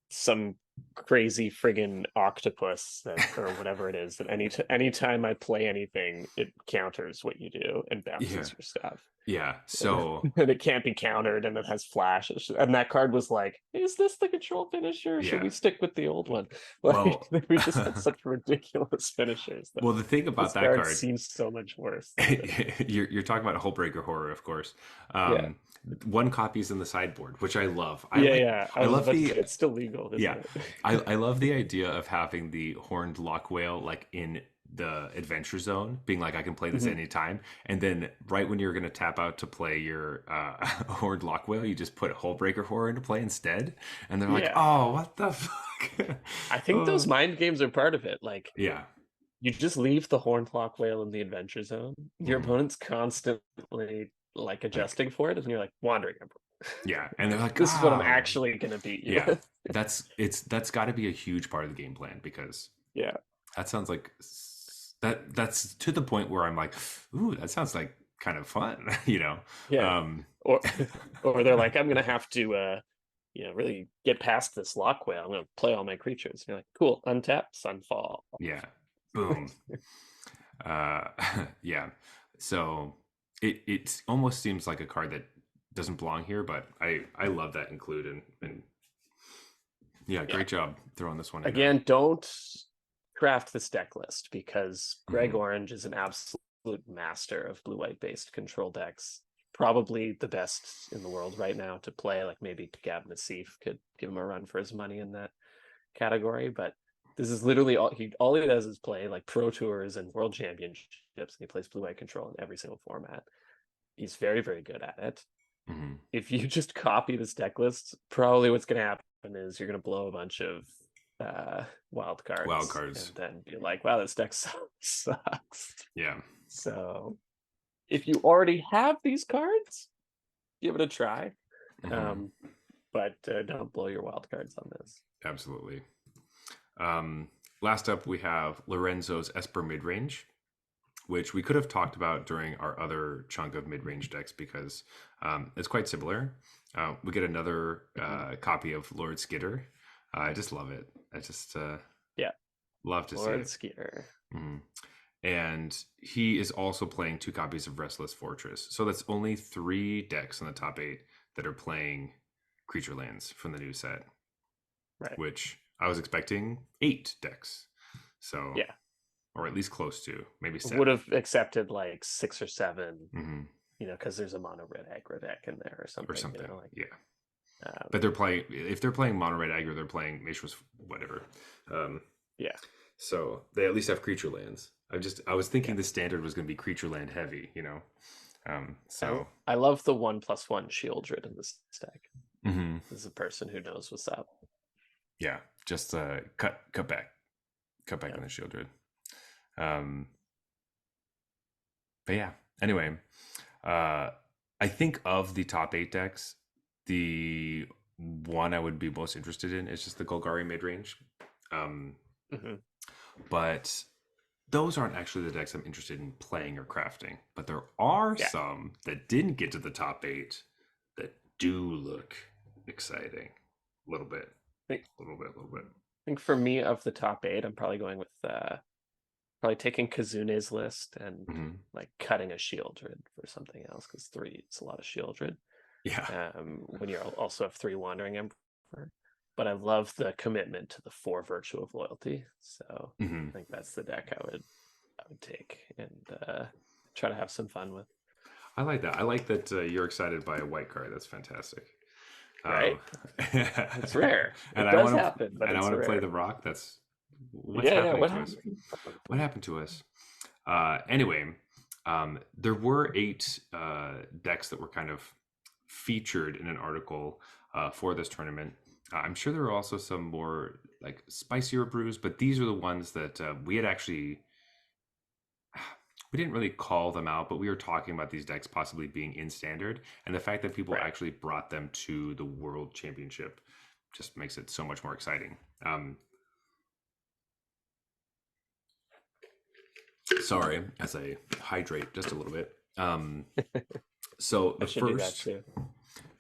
some crazy friggin' octopus that or whatever it is that anytime I play anything, it counters what you do and Yeah. bounces your stuff. Yeah. So and it can't be countered, and it has flash. And that card was like, is this the control finisher? Or should yeah. we stick with the old one? Like Well, we just had such ridiculous finishers that well, the thing this about that card card, seems so much worse than it is. you're talking about Hullbreaker Horror, of course. Yeah, Um, one copy is in the sideboard, which I love. yeah. I I was love about to the say it's still legal, yeah, isn't it? I love the idea of having the horned lock whale like in the adventure zone, being like I can play this Mhm. anytime, and then right when you're gonna tap out to play your horned lock whale, you just put Hullbreaker Horror into play instead, and they're like, Yeah, oh, what the fuck? I think those Oh, mind games are part of it. Like yeah. you just leave the Hornclock whale in the adventure zone. Your Mhm. opponent's constantly like Like, adjusting for it, and you're like wandering emperor. yeah, and they're like, This is what I'm oh, actually gonna beat you yeah. with. That's got to be a huge part of the game plan because Yeah, that sounds like that's to the point where I'm like, ooh, that sounds like kind of fun, you know. yeah. Um, Or or they're like, I'm gonna have to really get past this lock whale. I'm gonna play all my creatures. And you're like, cool, untap, sunfall. yeah, boom. Uh, yeah. So it almost seems like a card that doesn't belong here, but I love that include and yeah, Yeah. great job throwing this one in there. Again, don't craft this deck list because Greg Mhm. Orange is an absolute master of blue-white based control decks. Probably the best in the world right now to play. Like maybe Gab Nassif could give him a run for his money in that category, but this is literally all he does is play like pro tours and world championships, and he plays blue-white control in every single format. He's very, very good at it. Mhm. If you just copy this deck list, probably what's going to happen is you're going to blow a bunch of wild Wild cards and cards. then be like, wow, this deck sucks. Yeah. So if you already have these cards, give it a try. Mhm. Um, but don't blow your wild cards on this. Absolutely. Um, last up, we have Lorenzo's Esper midrange, which we could have talked about during our other chunk of mid-range decks because it's quite similar. We get another copy of Lord Skitter. I just love it. I just Yeah, love to see Lord it. Skeeter. Mhm. And he is also playing two copies of Restless Fortress. So that's only three decks in the top eight that are playing creature lands from the new set, Right. which I was expecting eight decks. So, Yeah. or at least close to, maybe Would seven. have accepted like 6 or 7, Hmm. because there's a mono red aggro deck in there or Or something, something. like Yeah. But um, they're playing, if they're playing mono red aggro, they're playing Mishra's whatever. Um, yeah. so they at least have creature lands. I was thinking the standard was going to be creature land heavy, you know? I So, I love the 1+1 Shieldred in this deck. mhm. This is a person who knows what's up. Yeah, just cut back Yeah. on the shield grid. Um, but yeah, anyway, uh, I think of the top eight decks, the one I would be most interested in is just the Golgari mid range. Um, Hmm. but those aren't actually the decks I'm interested in playing or crafting. But there are Yeah. some that didn't get to the top eight that do look exciting. A little bit, I a little bit, a little bit. think for me of the top eight, I'm probably going with probably taking Kazune's list and Hmm. like cutting a Shieldred for something else because 3 it's a lot of Shieldred. Yeah. When you also have 3 Wandering Emperor. But I love the commitment to the 4 Virtue of Loyalty. So Hmm. I think that's the deck I would take and try to have some fun with. I like that. I like that you're excited by a white card. That's fantastic. Um, Right? It's rare. and It I does want to happen, but and I it's want to play rare. the rock. That's what's Yeah, yeah. happening What to us. happened? What happened to us? Anyway, there were eight decks that were kind of featured in an article for this tournament. I'm sure there are also some more like spicier brews, but these are the ones that we had actually we didn't really call them out, but we were talking about these decks possibly being in standard, and the fact that people Right. actually brought them to the World Championship just makes it so much more exciting. Sorry, as I hydrate just a little bit. So I should do that too.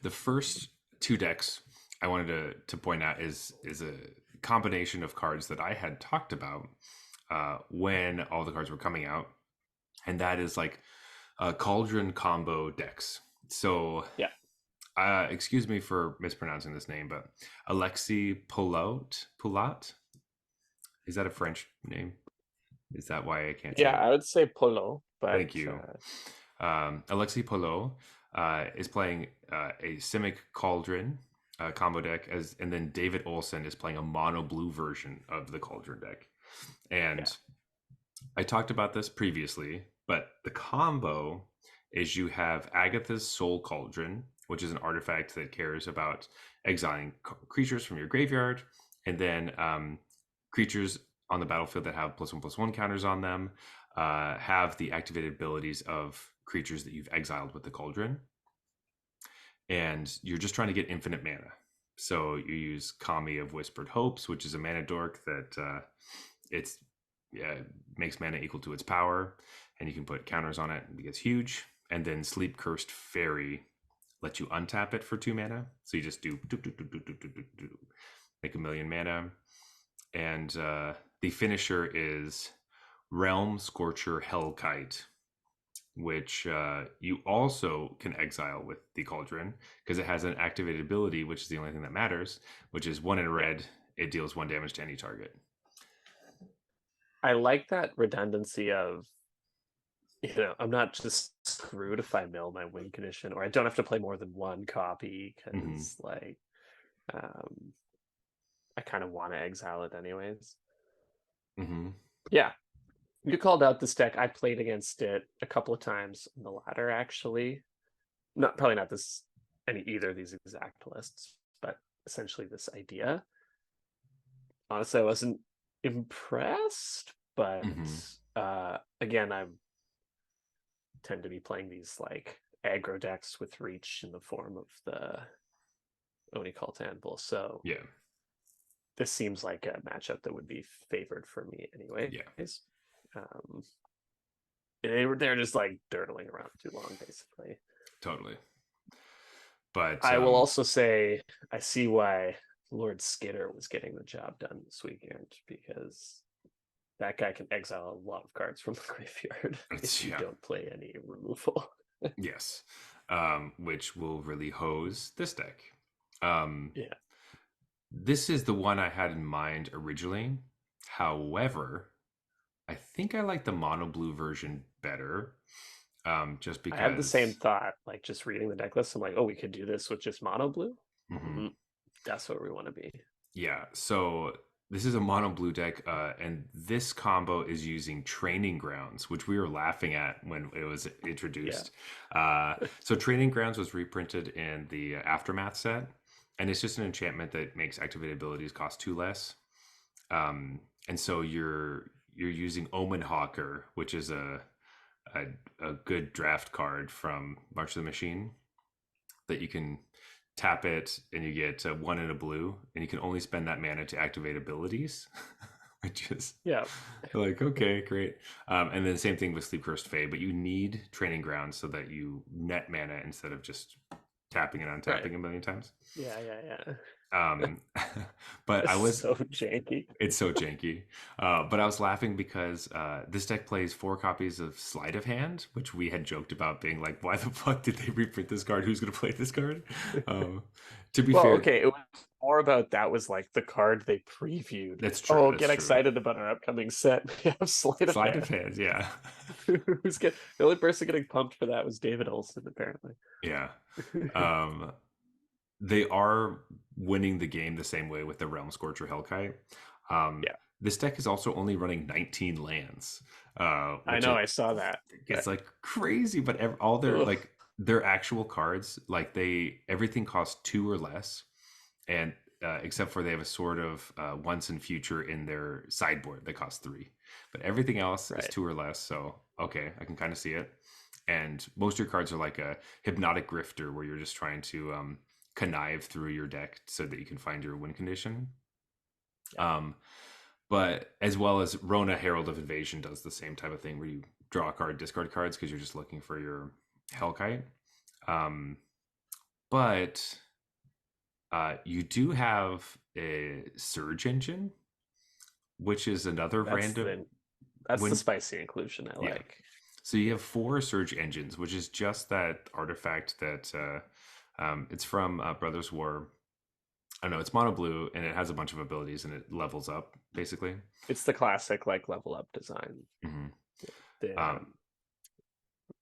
the first two decks I wanted to point out is a combination of cards that I had talked about when all the cards were coming out, and that is like Cauldron combo decks. So, Yeah. excuse me for mispronouncing this name, but Alexei Poulat, is that a French name? Is that why I can't say Yeah, it? I would say Polo, but Thank you. Alexei Poulat is playing a Simic Cauldron combo deck, and then David Olson is playing a mono blue version of the Cauldron deck. yeah. And I talked about this previously, but the combo is you have Agatha's Soul Cauldron, which is an artifact that cares about exiling creatures from your graveyard, and then creatures on the battlefield that have +1/+1 counters on them have the activated abilities of creatures that you've exiled with the Cauldron. And you're just trying to get infinite mana. So you use Kami of Whispered Hopes, which is a mana dork that it's makes mana equal to its power, and you can put counters on it, and it gets huge. And then Sleep Cursed Fairy lets you untap it for 2 mana. So you just do make 1,000,000 mana. And the finisher is Realm Scorcher Hellkite, which you also can exile with the Cauldron because it has an activated ability, which is the only thing that matters, which is 1 in Yeah. red. It deals 1 damage to any target. I like that redundancy of, I'm not just screwed if I mill my win condition, or I don't have to play more than one copy because like I kind of want to exile it anyways. Yeah. You called out this deck. I played against it a couple of times in the ladder, actually. Probably not either of these exact lists, but essentially this idea. Honestly, I wasn't impressed, but again, I tend to be playing these like aggro decks with reach in the form of the Oni Call to Anvil. So Yeah. this seems like a matchup that would be favored for me anyways. Yeah. They're just like dirtling around too long, basically. Totally. But I will also say I see why Lord Skitter was getting the job done this weekend, because that guy can exile a lot of cards from the graveyard if you don't play any removal. Yes. Which will really hose this deck. Yeah. This is the one I had in mind originally. However, I think I like the mono blue version better. Just because I had the same thought, like just reading the deck list. I'm like, oh, we could do this with just mono blue. That's what we want to be. Yeah. So this is a mono blue deck, and this combo is using Training Grounds, which we were laughing at when it was introduced. Yeah. So Training Grounds was reprinted in the Aftermath set, and it's just an enchantment that makes activated abilities cost 2 less. And so you're using Omen Hawker, which is a good draft card from March of the Machine, that you can tap it and you get 1 in a blue, and you can only spend that mana to activate abilities, which is like, okay, great. And then the same thing with Sleep Cursed Fae, but you need Training Grounds so that you net mana instead of just tapping and untapping 1,000,000 times. Yeah. But I was so janky. It's so janky. But I was laughing because this deck plays 4 copies of Sleight of Hand, which we had joked about being like, why the fuck did they reprint this card? Who's going to play this card? To be fair, okay, it was more about that was like the card they previewed. That's true. Oh, that's get true. excited about our upcoming set. We have Sleight of Hand, yeah. The only person getting pumped for that was David Olson, apparently. Yeah. They are winning the game the same way with the Realm Scorcher Hellkite. This deck is also only running 19 lands. I know, I saw that. It's like crazy, but all their like their actual cards, like everything costs 2 or less, and except for they have a sort of once in future in their sideboard that costs 3, but everything else is 2 or less. So okay, I can kind of see it. And most of your cards are like a Hypnotic Grifter, where you're just trying to connive through your deck so that you can find your win condition. But as well as Rona, Herald of Invasion does the same type of thing, where you draw a card, discard cards, because you're just looking for your Hellkite. But you do have a Surge Engine, which is another random. That's the spicy inclusion I like. So you have four Surge engines, which is just that artifact that it's from Brothers War. I don't know. It's mono blue and it has a bunch of abilities and it levels up basically. It's the classic like level up design. Hmm. The Um,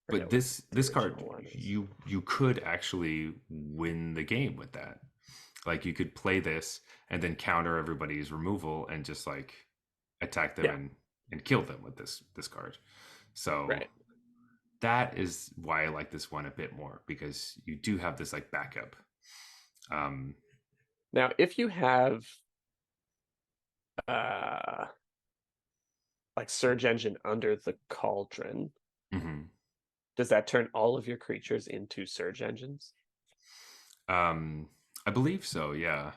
but forget what the this card, original one is. you could actually win the game with that. Like you could play this and then counter everybody's removal and just like attack them Yeah, and kill them with this card. So right. that is why I like this one a bit more because you do have this like backup. Um, Now, if you have uh like Surge Engine under the Cauldron, mhm. does that turn all of your creatures into Surge Engines? um, I believe so. Yeah.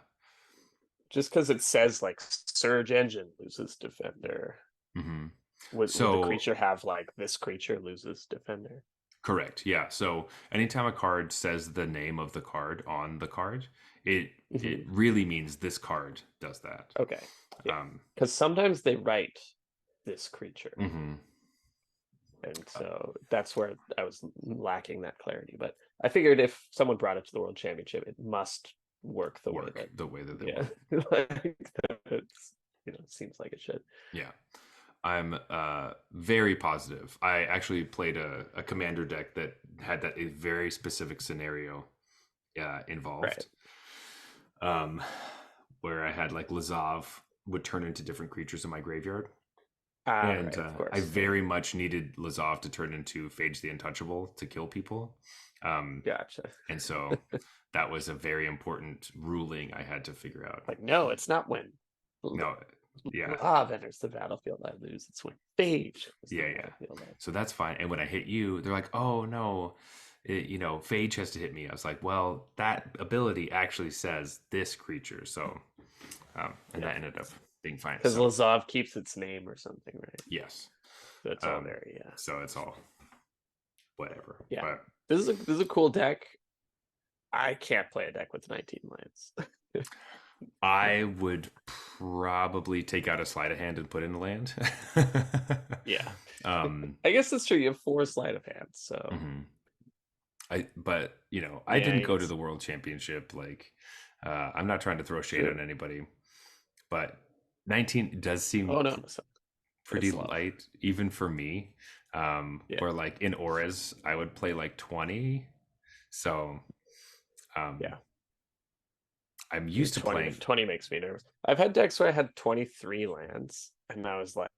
Just because it says like Surge Engine loses Defender, Hmm. would the So creature have like this creature loses Defender? correct. Yeah. So anytime a card says the name of the card on the card, it Mhm. really means this card does that. Okay, yeah, Um, because sometimes they write this creature, mhm. and so that's where I was lacking that clarity. But I figured if someone brought it to the World Championship, it must work the way Work that, the way that they yeah, want. like, it's, seems like it should. Yeah. I'm very positive. I actually played a commander deck that had that a very specific scenario Right. involved, um, where I had like Lazav would turn into different creatures in my graveyard, Ah, and right, of I course. Yeah. very much needed Lazav to turn into Phage the Untouchable to kill people, um, Gotcha. and so that was a very important ruling I had to figure out. Like, no, it's not when No, yeah, Love enters the battlefield, I lose. It's when Phage enters the yeah. battlefield. So that's fine. And when I hit you, they're like, "Oh no, Phage has to hit me." I was like, "Well, that ability actually says this creature." So, and Yeah. that ended up being fine. Because So, Lazav keeps its name or something, right? yes. So it's all Um, very, yeah. so it's all whatever. Yeah. But This is a cool deck. I can't play a deck with 19 lands. I would probably take out a sleight of hand and put in the land. Yeah. um, I guess that's true. You have 4 sleight of hands, so mhm. But I yeah, didn't go to the world championship. Like, I'm not trying to throw shade true. on anybody, but 19 does seem Oh no, so pretty it's love. light, even for me. Yeah. Where like in auras, I would play like 20. So, um, Yeah. I'm Yeah, used to 20 playing. 20 makes me nervous. I've had decks where I had 23 lands, and I was like,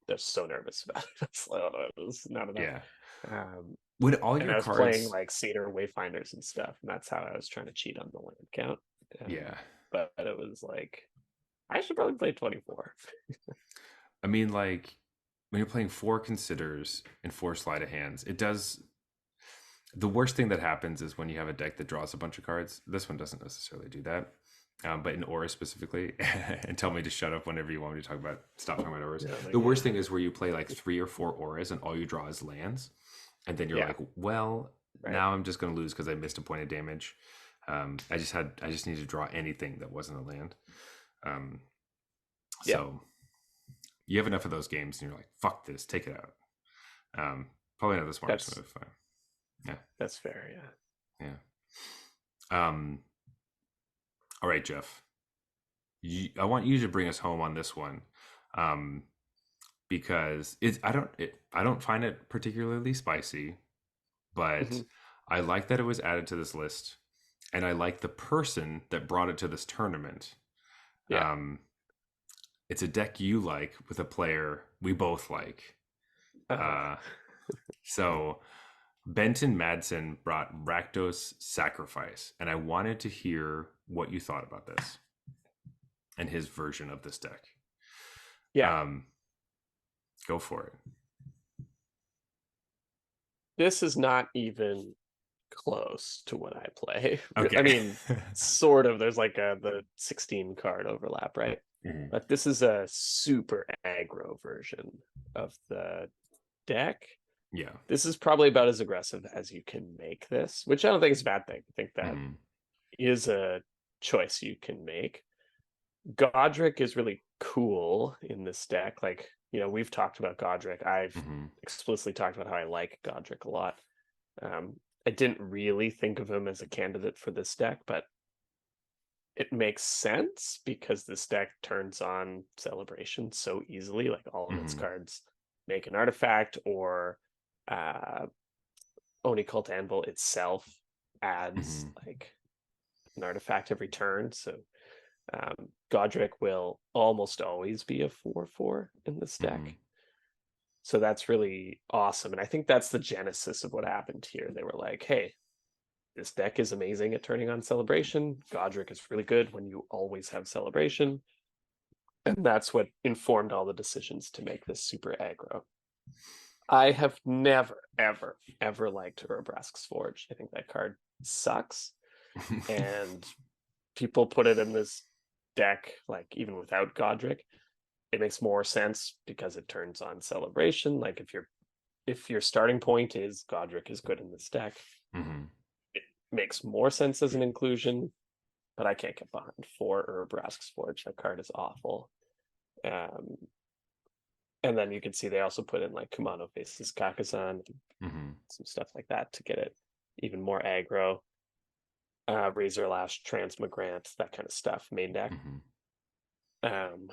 they're so nervous about it. It's like, oh, it was not enough. Yeah. Um, When all and your I was playing cards, like Cedar Wayfinders and stuff, and that's how I was trying to cheat on the land count. yeah. But it was like, I should probably play 24. I mean, like when you're playing four considers and four sleight of hands, it does. The worst thing that happens is when you have a deck that draws a bunch of cards. This one doesn't necessarily do that. But in Aura specifically, and tell me to shut up whenever you want me to talk about, stop talking about auras. Yeah, The like, worst thing is where you play like 3 or 4 auras and all you draw is lands. And then you're yeah, like, well, right. now I'm just going to lose because I missed a point of damage. I just need to draw anything that wasn't a land. Um, Yeah, so you have enough of those games and you're like, fuck this, take it out. Probably not the smartest that's move. Yeah. that's fair. Yeah. Yeah. Um, all right, Jeff. I want you to bring us home on this one, um, because I don't find it particularly spicy, but Mhm. I like that it was added to this list, and I like the person that brought it to this tournament. Yeah. Um, it's a deck you like with a player we both like. Uh-huh. Uh, so Benton Madsen brought Rakdos Sacrifice, and I wanted to hear what you thought about this and his version of this deck. Yeah. Um, go for it. This is not even close to what I play. I Okay. mean, sort of. There's like the 16 card overlap, right? Mhm. But this is a super aggro version of the deck. Yeah. This is probably about as aggressive as you can make this, which I don't think is a bad thing. I think that Mhm. is a choice you can make. Godric is really cool in this deck. Like we've talked about Godric. I've Hmm. explicitly talked about how I like Godric a lot. I didn't really think of him as a candidate for this deck, but it makes sense because this deck turns on Celebration so easily. Like all of its Hmm. cards make an artifact, or uh, Oni Cult Anvil itself adds Hmm. like an artifact every turn. So Godric will almost always be a 4/4 in this Hmm. deck. So that's really awesome. And I think that's the genesis of what happened here. They were like, hey, this deck is amazing at turning on Celebration. Godric is really good when you always have Celebration. And that's what informed all the decisions to make this super aggro. I have never, ever, ever liked Urabrask's Forge. I think that card sucks. And people put it in this deck, like even without Godric. It makes more sense because it turns on Celebration. Like if your starting point is Godric is good in this deck, Hmm. it makes more sense as an inclusion, but I can't get behind for Urabrask's Forge. That card is awful. Um, and then you can see they also put in like Kumano faces Kakazan, Hmm. some stuff like that to get it even more aggro. Razor Lash, Transmigrant, that kind of stuff, main deck. Hmm. Um,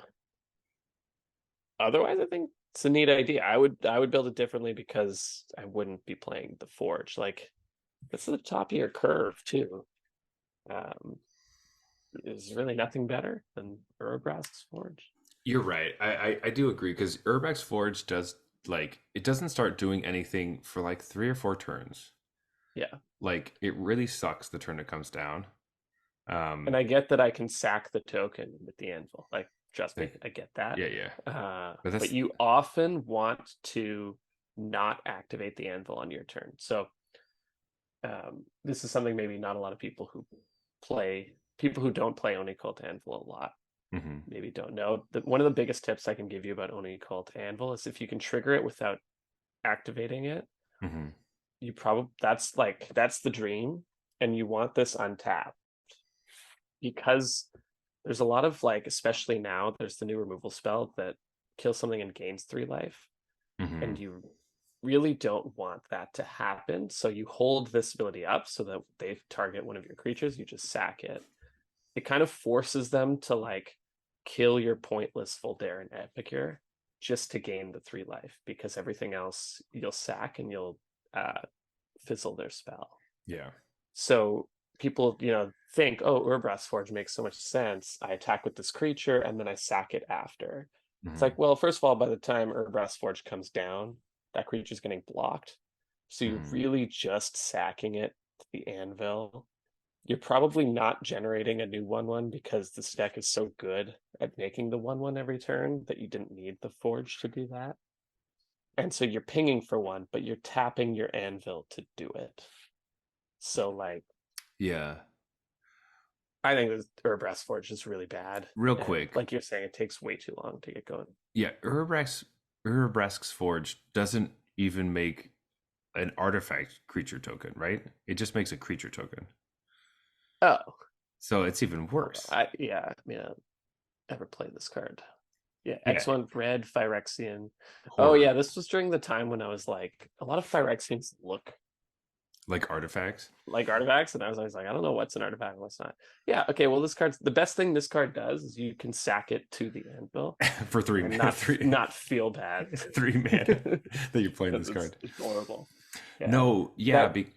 Otherwise, I think it's a neat idea. I would build it differently because I wouldn't be playing the Forge. Like that's the top of your curve too. Um, is really nothing better than Urabrask's Forge. You're right. I do agree because Urbex Forge does like it doesn't start doing anything for like 3 or 4 turns. Yeah, Like it really sucks the turn it comes down. and Um, I get that I can sack the token with the anvil. Like, trust me, like I get that. yeah, yeah. But But that's you often want to not activate the anvil on your turn. So this is something maybe not a lot of people who don't play Oni Cult Anvil a lot hmm. maybe don't know. One of the biggest tips I can give you about Oni Cult Anvil is if you can trigger it without activating it, Hmm. that's the dream, and you want this untapped because there's a lot of like, especially now, there's the new removal spell that kills something and gains 3 life, and Hmm. you really don't want that to happen. So you hold this ability up so that they target one of your creatures, you just sack it. It kind of forces them to like kill your pointless Voldaren Epicure just to gain the 3 life, because everything else you'll sack and you'll uh, fizzle their spell. Yeah. So people, think, oh, Urbrass Forge makes so much sense. I attack with this creature and then I sack it after. It's Hmm. like, well, first of all, by the time Urbrass Forge comes down, that creature's getting blocked. So you're Hmm. really just sacking it to the anvil. You're probably not generating a new 1/1 because this deck is so good at making the 1/1 every turn that you didn't need the Forge to do that. And so you're pinging for one, but you're tapping your anvil to do it. So like Yeah. I think this Urbrass Forge is really bad. Real And quick. like you're saying, it takes way too long to get going. Yeah, Urabrask's Forge doesn't even make an artifact creature token, right? It just makes a creature token. Oh, So it's even hold on. worse. I mean, I ever played this card. Yeah, Yeah, X1 Red Phyrexian. Oh horror yeah, this was during the time when I was like, a lot of Phyrexians look like artifacts like artifacts, and I was always like, I don't know what's an artifact and what's not. Yeah, okay, well this card's the best thing this card does is you can sack it to the anvil for three and mana, three not feel bad. 3 mana that you're playing this it's card. adorable. Yeah. No, yeah, That and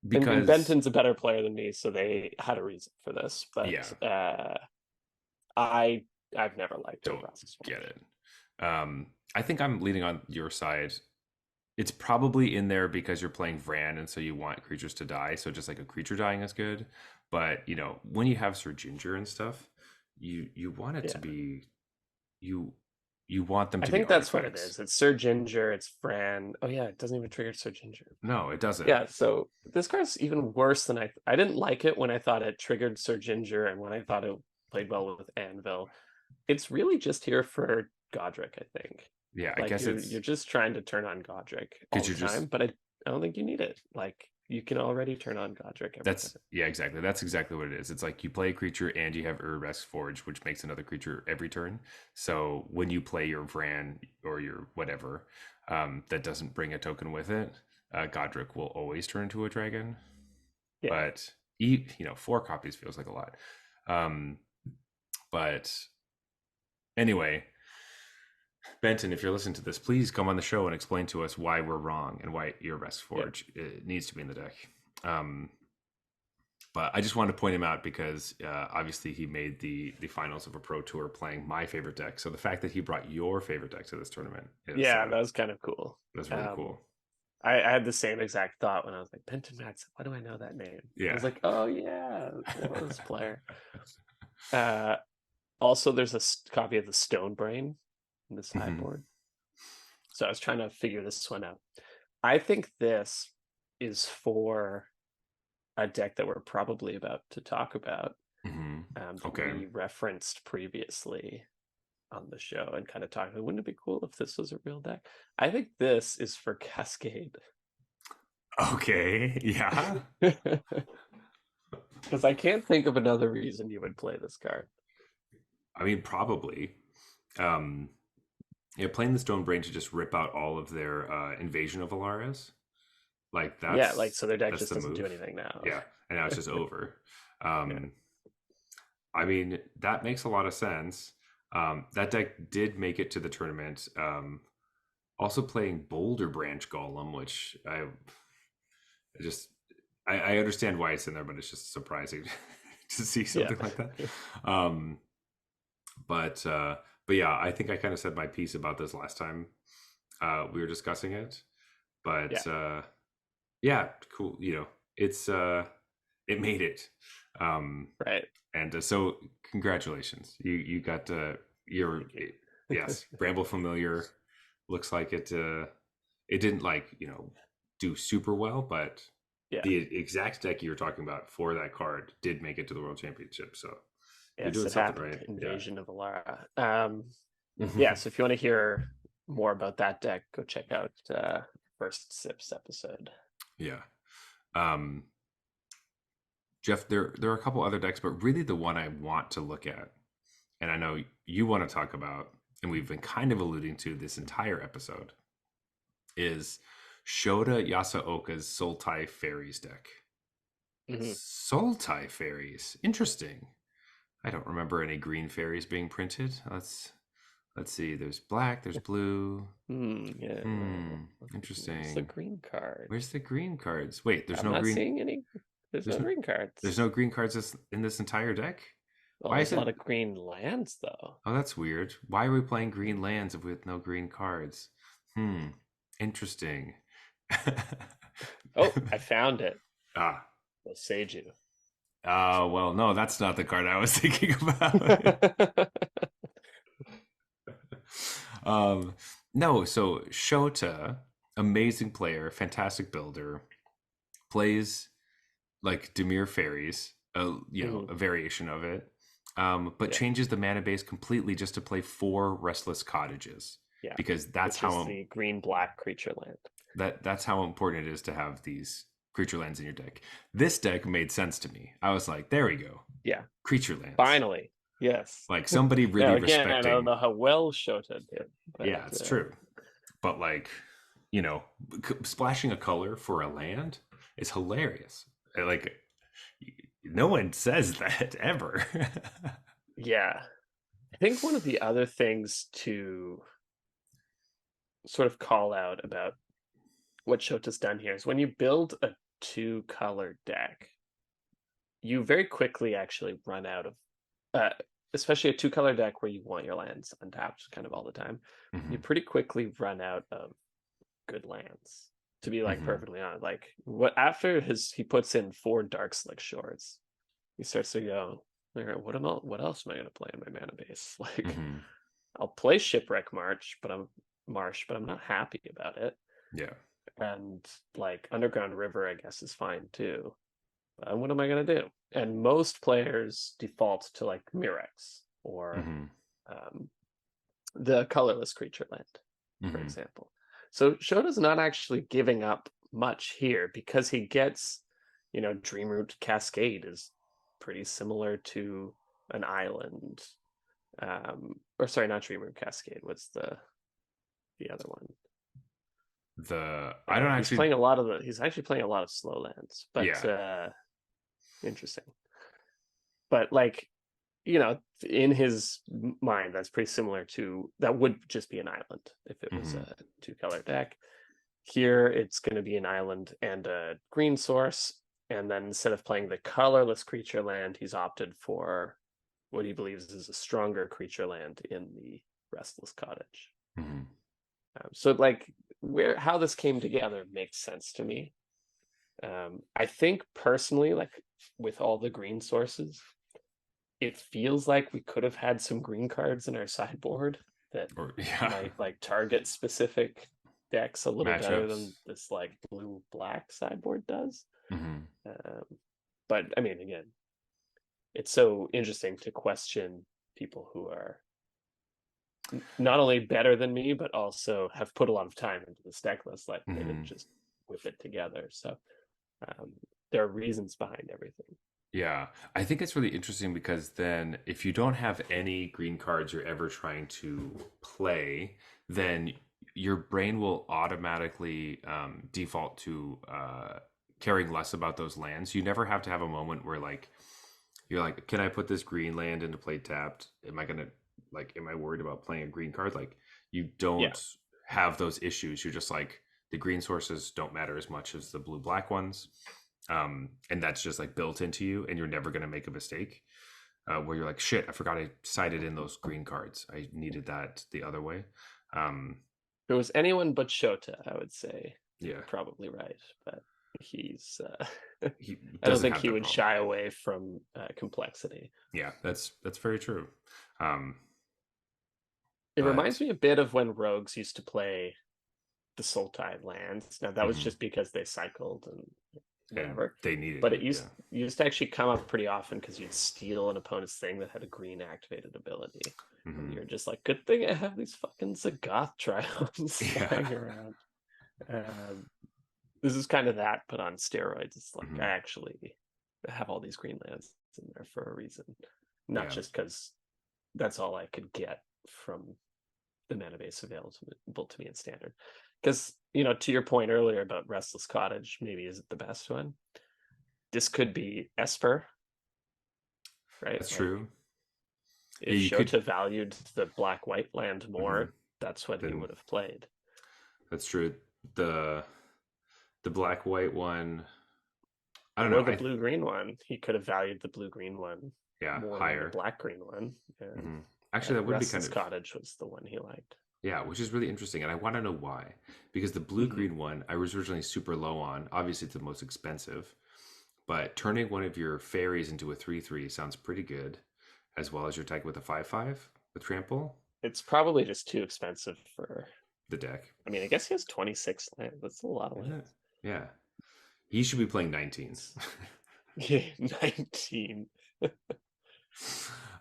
because Benton's a better player than me, so they had a reason for this. But yeah, I I've never liked don't Urbrask's get Forge. it. I think I'm leaning on your side. It's probably in there because you're playing Vran, and so you want creatures to die. So just like a creature dying is good. But when you have Sir Ginger and stuff, you want it to Yeah. be you you want them I to be think that's what it artifacts. is. It's Sir Ginger, it's Fran. Oh yeah, it doesn't even trigger Sir Ginger. No, it doesn't. Yeah, so this card's even worse than I didn't like it when I thought it triggered Sir Ginger and when I thought it played well with Anvil. It's really just here for Godric, I think. Yeah, I Like guess you're it's just trying to turn on Godric all because the you're just time, but I don't think you need it. Like you can already turn on Godric every turn. Yeah, exactly. That's exactly what it is. It's like you play a creature and you have Urbex Forge, which makes another creature every turn. So when you play your Vran or your whatever, that doesn't bring a token with it, Godric will always turn into a dragon. Yeah. But 4 copies feels like a lot. But anyway, Benton, if you're listening to this, please come on the show and explain to us why we're wrong and why Urbex Forge needs to be in the deck. But I just wanted to point him out because obviously he made the finals of a pro tour playing my favorite deck. So the fact that he brought your favorite deck to this tournament is that was kind of cool. That's really cool. I had the same exact thought when I was like, Benton Max, why do I know that name? Yeah. I was like, oh yeah, this player. Also, there's a copy of the Stone Brain in the sideboard. So I was trying to figure this one out. I think this is for a deck that we're probably about to talk about. That we referenced previously on the show and kind of talking. Wouldn't it be cool if this was a real deck? I think this is for Cascade. Okay, yeah. Because I can't think of another reason you would play this card. I mean, probably. Playing the Stone Brain to just rip out all of their invasion of Alaris. Like that's so their deck just doesn't do anything now. Yeah, and now it's just over. I mean, that makes a lot of sense. That deck did make it to the tournament. Also playing Boulder Branch Golem, which I understand why it's in there, but it's just surprising to see something like that. But yeah, I think I kind of said my piece about this last time we were discussing it. But yeah, cool. It's it made it. Right. And so congratulations. You got your yes, Bramble Familiar looks like it didn't do super well, but the exact deck you were talking about for that card did make it to the World Championship. So you're doing something right. Invasion of Alara. So if you want to hear more about that deck, go check out First Sips episode. Yeah. Jeff, there are a couple other decks, but really the one I want to look at, and I know you want to talk about, and we've been kind of alluding to this entire episode, is Shota Yasaoka's Sultai Fairies deck. Sultai Fairies. Interesting. I don't remember any green fairies being printed. Let's see. There's black, there's blue. Interesting. Where's the green card? Where's the green cards? Wait, I'm not seeing any. There's no green cards. There's no green cards in this entire deck? Well, there's a lot of green lands, though. Oh, that's weird. Why are we playing green lands with no green cards? Interesting. Oh, I found it. We'll Seiju. Oh, well, no, that's not the card I was thinking about. No, so Shota, amazing player, fantastic builder, plays like Dimir Fairies, a variation of it, but changes the mana base completely just to play 4 Restless Cottages. Yeah, because that's how the green-black creature land. That's how important it is to have these creature lands in your deck. This deck made sense to me. I was like, there we go. Yeah, creature lands. Finally, yes. Like somebody really respecting. I don't know how well Shota did. But, yeah, it's true. But splashing a color for a land is hilarious. Like, no one says that ever. Yeah. I think one of the other things to sort of call out about what Shota's done here is when you build a 2-color deck, you very quickly actually run out of, especially a 2-color deck where you want your lands untapped kind of all the time, you pretty quickly run out of good lands. To be perfectly honest, after he puts in 4 Darkslick Shores, he starts to go, what else am I going to play in my mana base? I'll play Shipwreck Marsh, but I'm not happy about it. Yeah. And Underground River, I guess, is fine too. But what am I going to do? And most players default to Mirex or the colorless creature land, for example. So Shota's not actually giving up much here because he gets, Dreamroot Cascade is pretty similar to an island. Or sorry, not Dreamroot Cascade. What's the other one? The I don't He's actually. playing a lot of the. He's actually playing a lot of slow lands, but Yeah. interesting. But like, in his mind, that's pretty similar to that would just be an island if it was Hmm. a 2-color deck. Here, it's going to be an island and a green source, and then instead of playing the colorless creature land, he's opted for what he believes is a stronger creature land in the Restless Cottage. Hmm. So like how this came together makes sense to me. I think personally, like with all the green sources, it feels like we could have had some green cards in our sideboard that Or yeah, might like target specific decks a little better than matchups. this like blue black sideboard does. Hmm. Um, but I mean, again, it's so interesting to question people who are not only better than me, but also have put a lot of time into this deck list. Like they didn't Hmm. just whip it together. So um, there are reasons behind everything. Yeah, I think it's really interesting because then if you don't have any green cards you're ever trying to play, then your brain will automatically default to caring less about those lands. You never have to have a moment where like you're like, can I put this green land into play tapped? Am I gonna like am I worried about playing a green card? Like you Yeah. don't have those issues. You're just like the green sources don't matter as much as the blue black ones. And that's just like built into you, and you're never gonna make a mistake. Where you're like, shit, I forgot I sided in those green cards. I needed that the other way. Um, If it was anyone but Shota, I would say you're yeah, probably right. But he's, he I don't doesn't think have he that would problem. shy away from complexity. Yeah, that's very true. Um, It reminds but me a bit of when Rogues used to play the Sultai lands. Now that was mhm. just because they cycled and And whatever. they needed But it. Yeah. it used to actually come up pretty often because you'd steal an opponent's thing that had a green activated ability. And Hmm. you're just like, good thing I have these fucking Zagoth triumphs Yeah. lying around. Um, this is kind of that, but on steroids. It's like I Hmm. actually have all these green lands in there for a reason, not Yeah. just because that's all I could get from the mana base available to me in standard. Because to your point earlier about Restless Cottage, maybe isn't the best one. This could be Esper, right? That's Like true. Yeah, if you could. Shota valued the black white land Hmm. more, that's what he Then would have played. that's true. The the black white one. I don't know. Or the blue green one. He could have valued the blue green one Yeah, more than the higher. black green one. And Hmm. Actually, that would be kind Restless of Cottage was the one he liked. yeah, which is really interesting, and I want to know why. Because the blue Mm-hmm. green one, I was originally super low on. Obviously, it's the most expensive, but turning one of your fairies into a 3/3 sounds pretty good, as well as your tag with a 5/5 with trample. It's probably just too expensive for. The deck, I mean, I guess he has 26 lands. That's a lot of isn't it? lands. Yeah, he should be playing 19. Yeah, 19.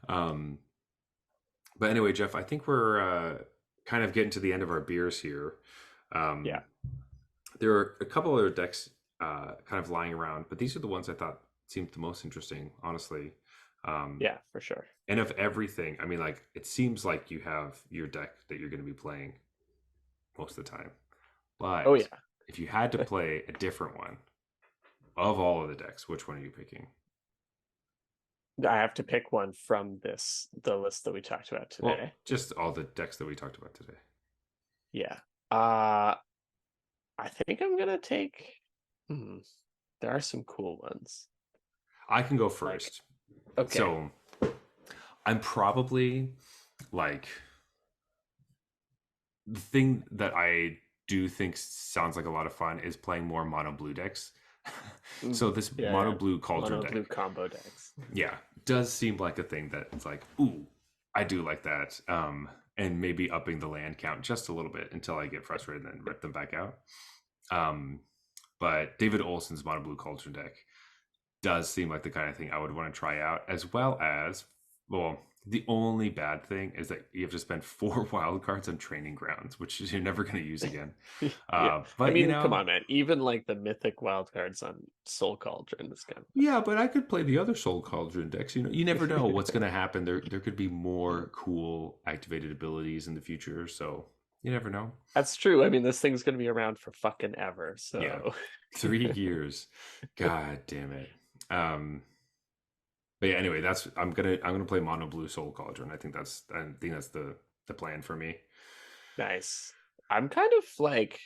um, but anyway, Jeff, I think we're kind of getting to the end of our beers here. Yeah, Um, there are a couple other decks kind of lying around, but these are the ones I thought seemed the most interesting, honestly. Um, yeah, for sure. and of everything, I mean, like it seems like you have your deck that you're going to be playing most of the time. Oh But yeah, if you had to play a different one of all of the decks, which one are you picking? I have to pick one from the list that we talked about Well, today. just all the decks that we talked about today. Yeah. Uh I think I'm gonna take. Hmm, there are some cool ones. I can go Like, first. okay, So I'm probably like the thing that I do think sounds like a lot of fun is playing more mono blue decks. mm, So this yeah, mono yeah, blue cauldron mono blue deck, combo decks. yeah, does seem like a thing that it's like, ooh, I do like that. And maybe upping the land count just a little bit until I get frustrated and then rip them back out. Um, but David Olson's mono blue cauldron deck does seem like the kind of thing I would want to try out, as well as, well, The only bad thing is that you have to spend 4 wildcards on training grounds, which you're never going to use again. Yeah. I But mean, come on, man. Even like the mythic wildcards on Soul Cauldron is kind yeah, but I could play the other Soul Cauldron decks. You never know what's of going to happen. There could be more cool activated abilities in the future, so you never know. That's true. I mean, this thing's gonna be around for fucking ever. Yeah, So 3 years. God damn it. Um, but yeah, anyway, I'm gonna play Mono Blue Soul Cauldron. I think that's the plan for me. nice. I'm kind of like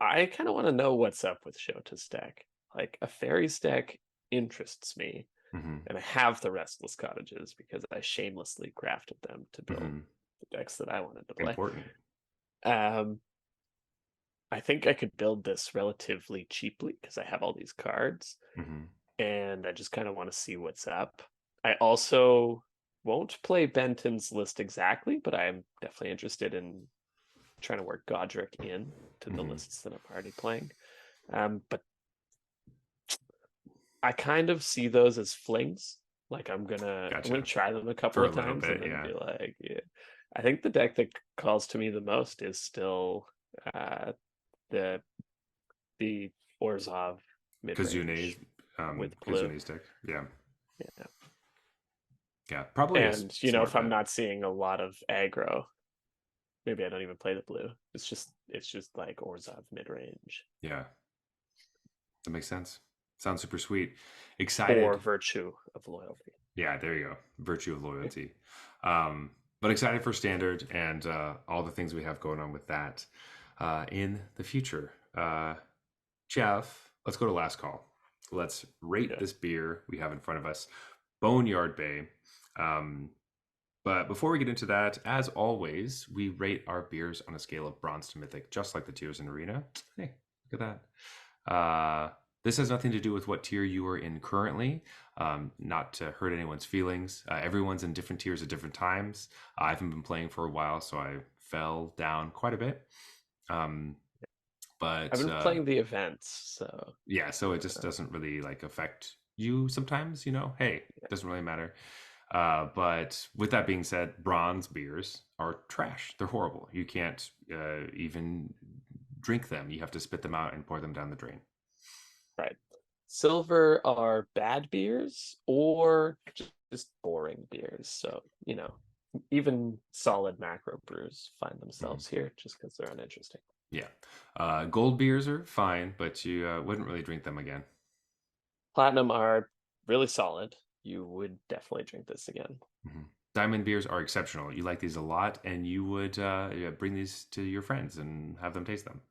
I kind of want to know what's up with Shota's deck. Like a fairies deck interests me, Hmm. and I have the restless cottages because I shamelessly crafted them to build Hmm. the decks that I wanted to play. Important. Um, I think I could build this relatively cheaply because I have all these cards, Hmm. and I just kind of want to see what's up. I also won't play Benton's list exactly, but I'm definitely interested in trying to work Godric in to the Hmm. lists that I'm already playing. But I kind of see those as flings. Like I'm gonna Gotcha. try them a couple For a of little times and bit, then yeah. be like, yeah. I think the deck that calls to me the most is still uh, the the Orzhov mid Kazune's range with blue. Kazune's deck. Yeah. Yeah. Yeah. Probably is And you know, if smart I'm bet. not seeing a lot of aggro, maybe I don't even play the blue. It's just like Orzhov mid range Yeah. That makes sense. Sounds super sweet. for Excited. virtue of loyalty. Yeah, there you go. Virtue of loyalty. Um, but excited for standard and all the things we have going on with that in the future. Jeff, let's go to last call. Let's rate Yeah. this beer we have in front of us, Boneyard Bay. Um, but before we get into that, as always, we rate our beers on a scale of bronze to mythic, just like the tiers in Arena. Hey, look at that. This has nothing to do with what tier you are in currently, not to hurt anyone's feelings. Everyone's in different tiers at different times. I haven't been playing for a while, so I fell down quite a bit. Um, I've but been playing the events, so yeah, so it just uh, doesn't really like affect you sometimes, hey, yeah. doesn't really matter. But with that being said, bronze beers are trash. They're horrible. You can't even drink them. You have to spit them out and pour them down the drain. Right. Silver are bad beers or just boring beers. So, even solid macro brews find Mhm. themselves here just because they're uninteresting. Yeah. Gold beers are fine, but you wouldn't really drink them again. Platinum are really solid. You would definitely drink this again. Mhm. Diamond beers are exceptional. You like these a lot, and you would yeah, bring these to your friends and have them taste them.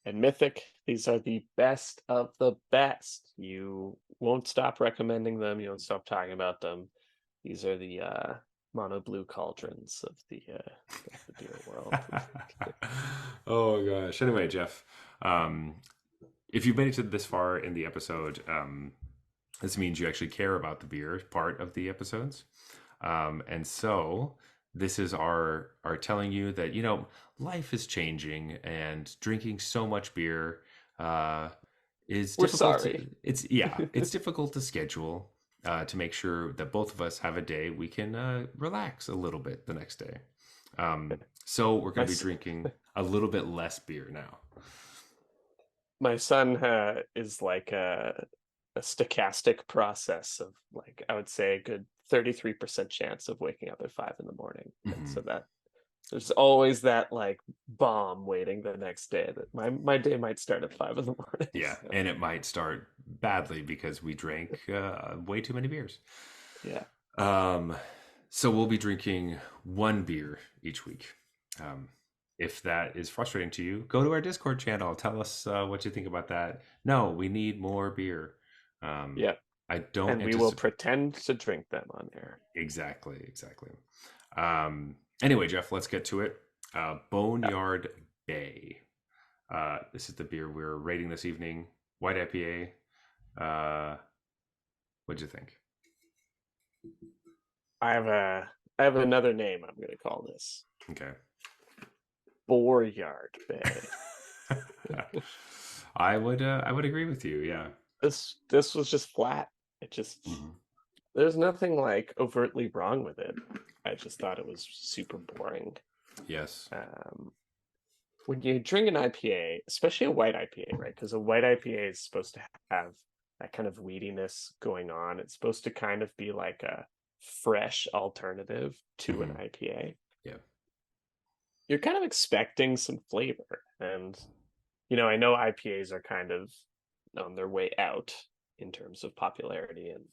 And Mythic, these are the best of the best. You won't stop recommending them. You won't stop talking about them. These are the mono blue cauldrons of the beer world. Oh gosh. Anyway, Jeff, um, if you've made it to this far in the episode, this means you actually care about the beer part of the episodes. And so this is our telling you that life is changing and drinking so much beer uh, is We're difficult. sorry. It's yeah, it's difficult to schedule to make sure that both of us have a day we can relax a little bit the next day. So we're My going to be drinking a little bit less beer now. my son is like a stochastic process of like I would say a good 33% chance of waking up at 5 in the morning, and Hmm. so that there's always that like bomb waiting the next day that my day might start at 5 in the morning. Yeah, So and it might start badly because we drank way too many beers. yeah, Um, so we'll be drinking one beer each week. Um, if that is frustrating to you, go to our Discord channel. Tell us what you think about that. No, we need more beer. Um, yeah, I don't and we will anticipate pretend to drink them on air. exactly. Anyway, Jeff, let's get to it. Yeah, Boneyard Bay. This is the beer we're rating this evening. White IPA. What'd you think? I have another name I'm going to call this Okay. Boryard Bay. I would agree with you. Yeah. This was just flat. It just Mhm. There's nothing like overtly wrong with it. I just thought it was super boring. Yes. Um, when you drink an IPA, especially a white IPA, right? Because a white IPA is supposed to have that kind of weediness going on. It's supposed to kind of be like a fresh alternative to an Hmm. IPA. Yeah. You're kind of expecting some flavor. And, I know IPAs are kind of on their way out in terms of popularity, and,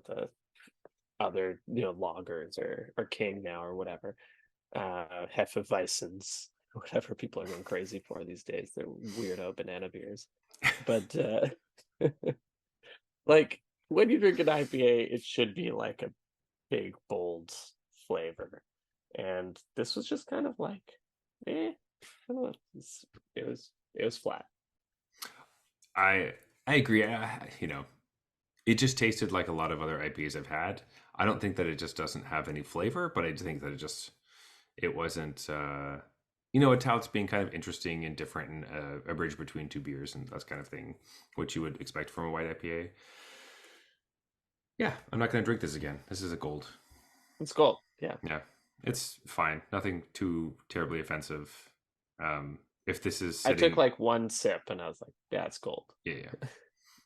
the other, lagers are king now or whatever. Hefeweizens, whatever people are going crazy for these days. They're weirdo banana beers. But like when you drink an IPA, it should be like a big, bold flavor. And this was just kind of like, I don't know. It was flat. I I agree. It just tasted like a lot of other IPAs I've had. I don't think that it just doesn't have any flavor, but I think that it wasn't. It touts being kind of interesting and different and a bridge between two beers and that kind of thing, which you would expect from a white IPA. Yeah, I'm not going to drink this again. This is a gold. It's cool. Yeah. Yeah, it's fine. Nothing too terribly offensive. If this is I took sitting, like one sip and I was like, yeah, it's cold. yeah, yeah.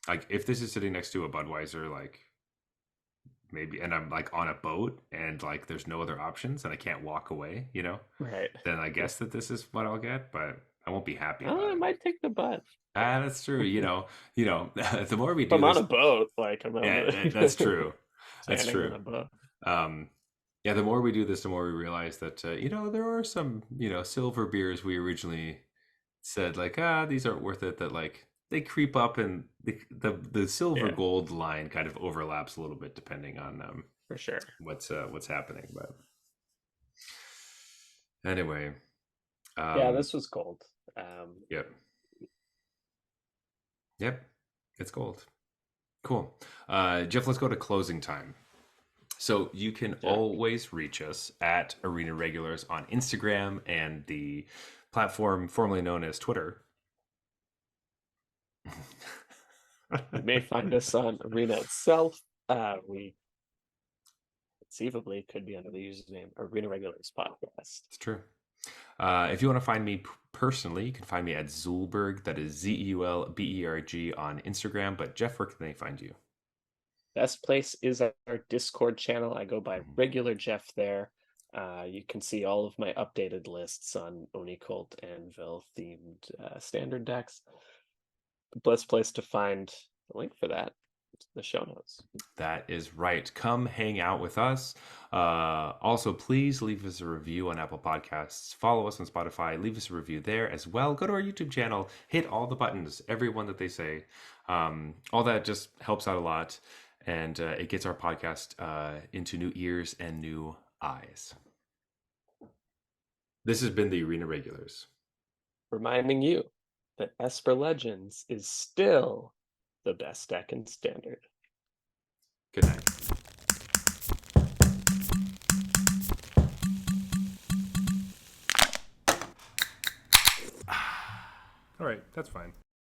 Like if this is sitting next to a Budweiser, like maybe, and I'm like on a boat and like there's no other options and I can't walk away, Right. then I guess that this is what I'll get, but I won't be happy Oh, about I it. might take the butt. Ah, that's true. The more we If do I'm on a this, boat, like I'm on yeah, that's the true. That's standing on true. a boat. Um, yeah, the more we do this, the more we realize that there are some silver beers we originally said like these aren't worth it. That like they creep up and the silver Yeah, gold line kind of overlaps a little bit depending on for sure. what's happening. But anyway, Yeah, um, this was cold. Um, yep, yep, it's gold. Cool. Jeff, let's go to closing time. So you can yeah. always reach us at Arena Regulars on Instagram and the platform formerly known as Twitter. You may find us on Arena itself. We conceivably could be under the username Arena Regulars Podcast. It's true. If you want to find me personally, you can find me at Zulberg. That is ZeulBerg on Instagram. But Jeff, where can they find you? Best place is our Discord channel. I go by Mhm. Regular Jeff there. You can see all of my updated lists on Onicult Anvil themed standard decks. The best place to find the link for that is the show notes. That is right. Come hang out with us. Also, please leave us a review on Apple Podcasts. Follow us on Spotify. Leave us a review there as well. Go to our YouTube channel. Hit all the buttons, every one that they say. All that just helps out a lot. And it gets our podcast into new ears and new eyes. This has been the Arena Regulars. Reminding you that Esper Legends is still the best deck in Standard. Good night. All right, that's fine.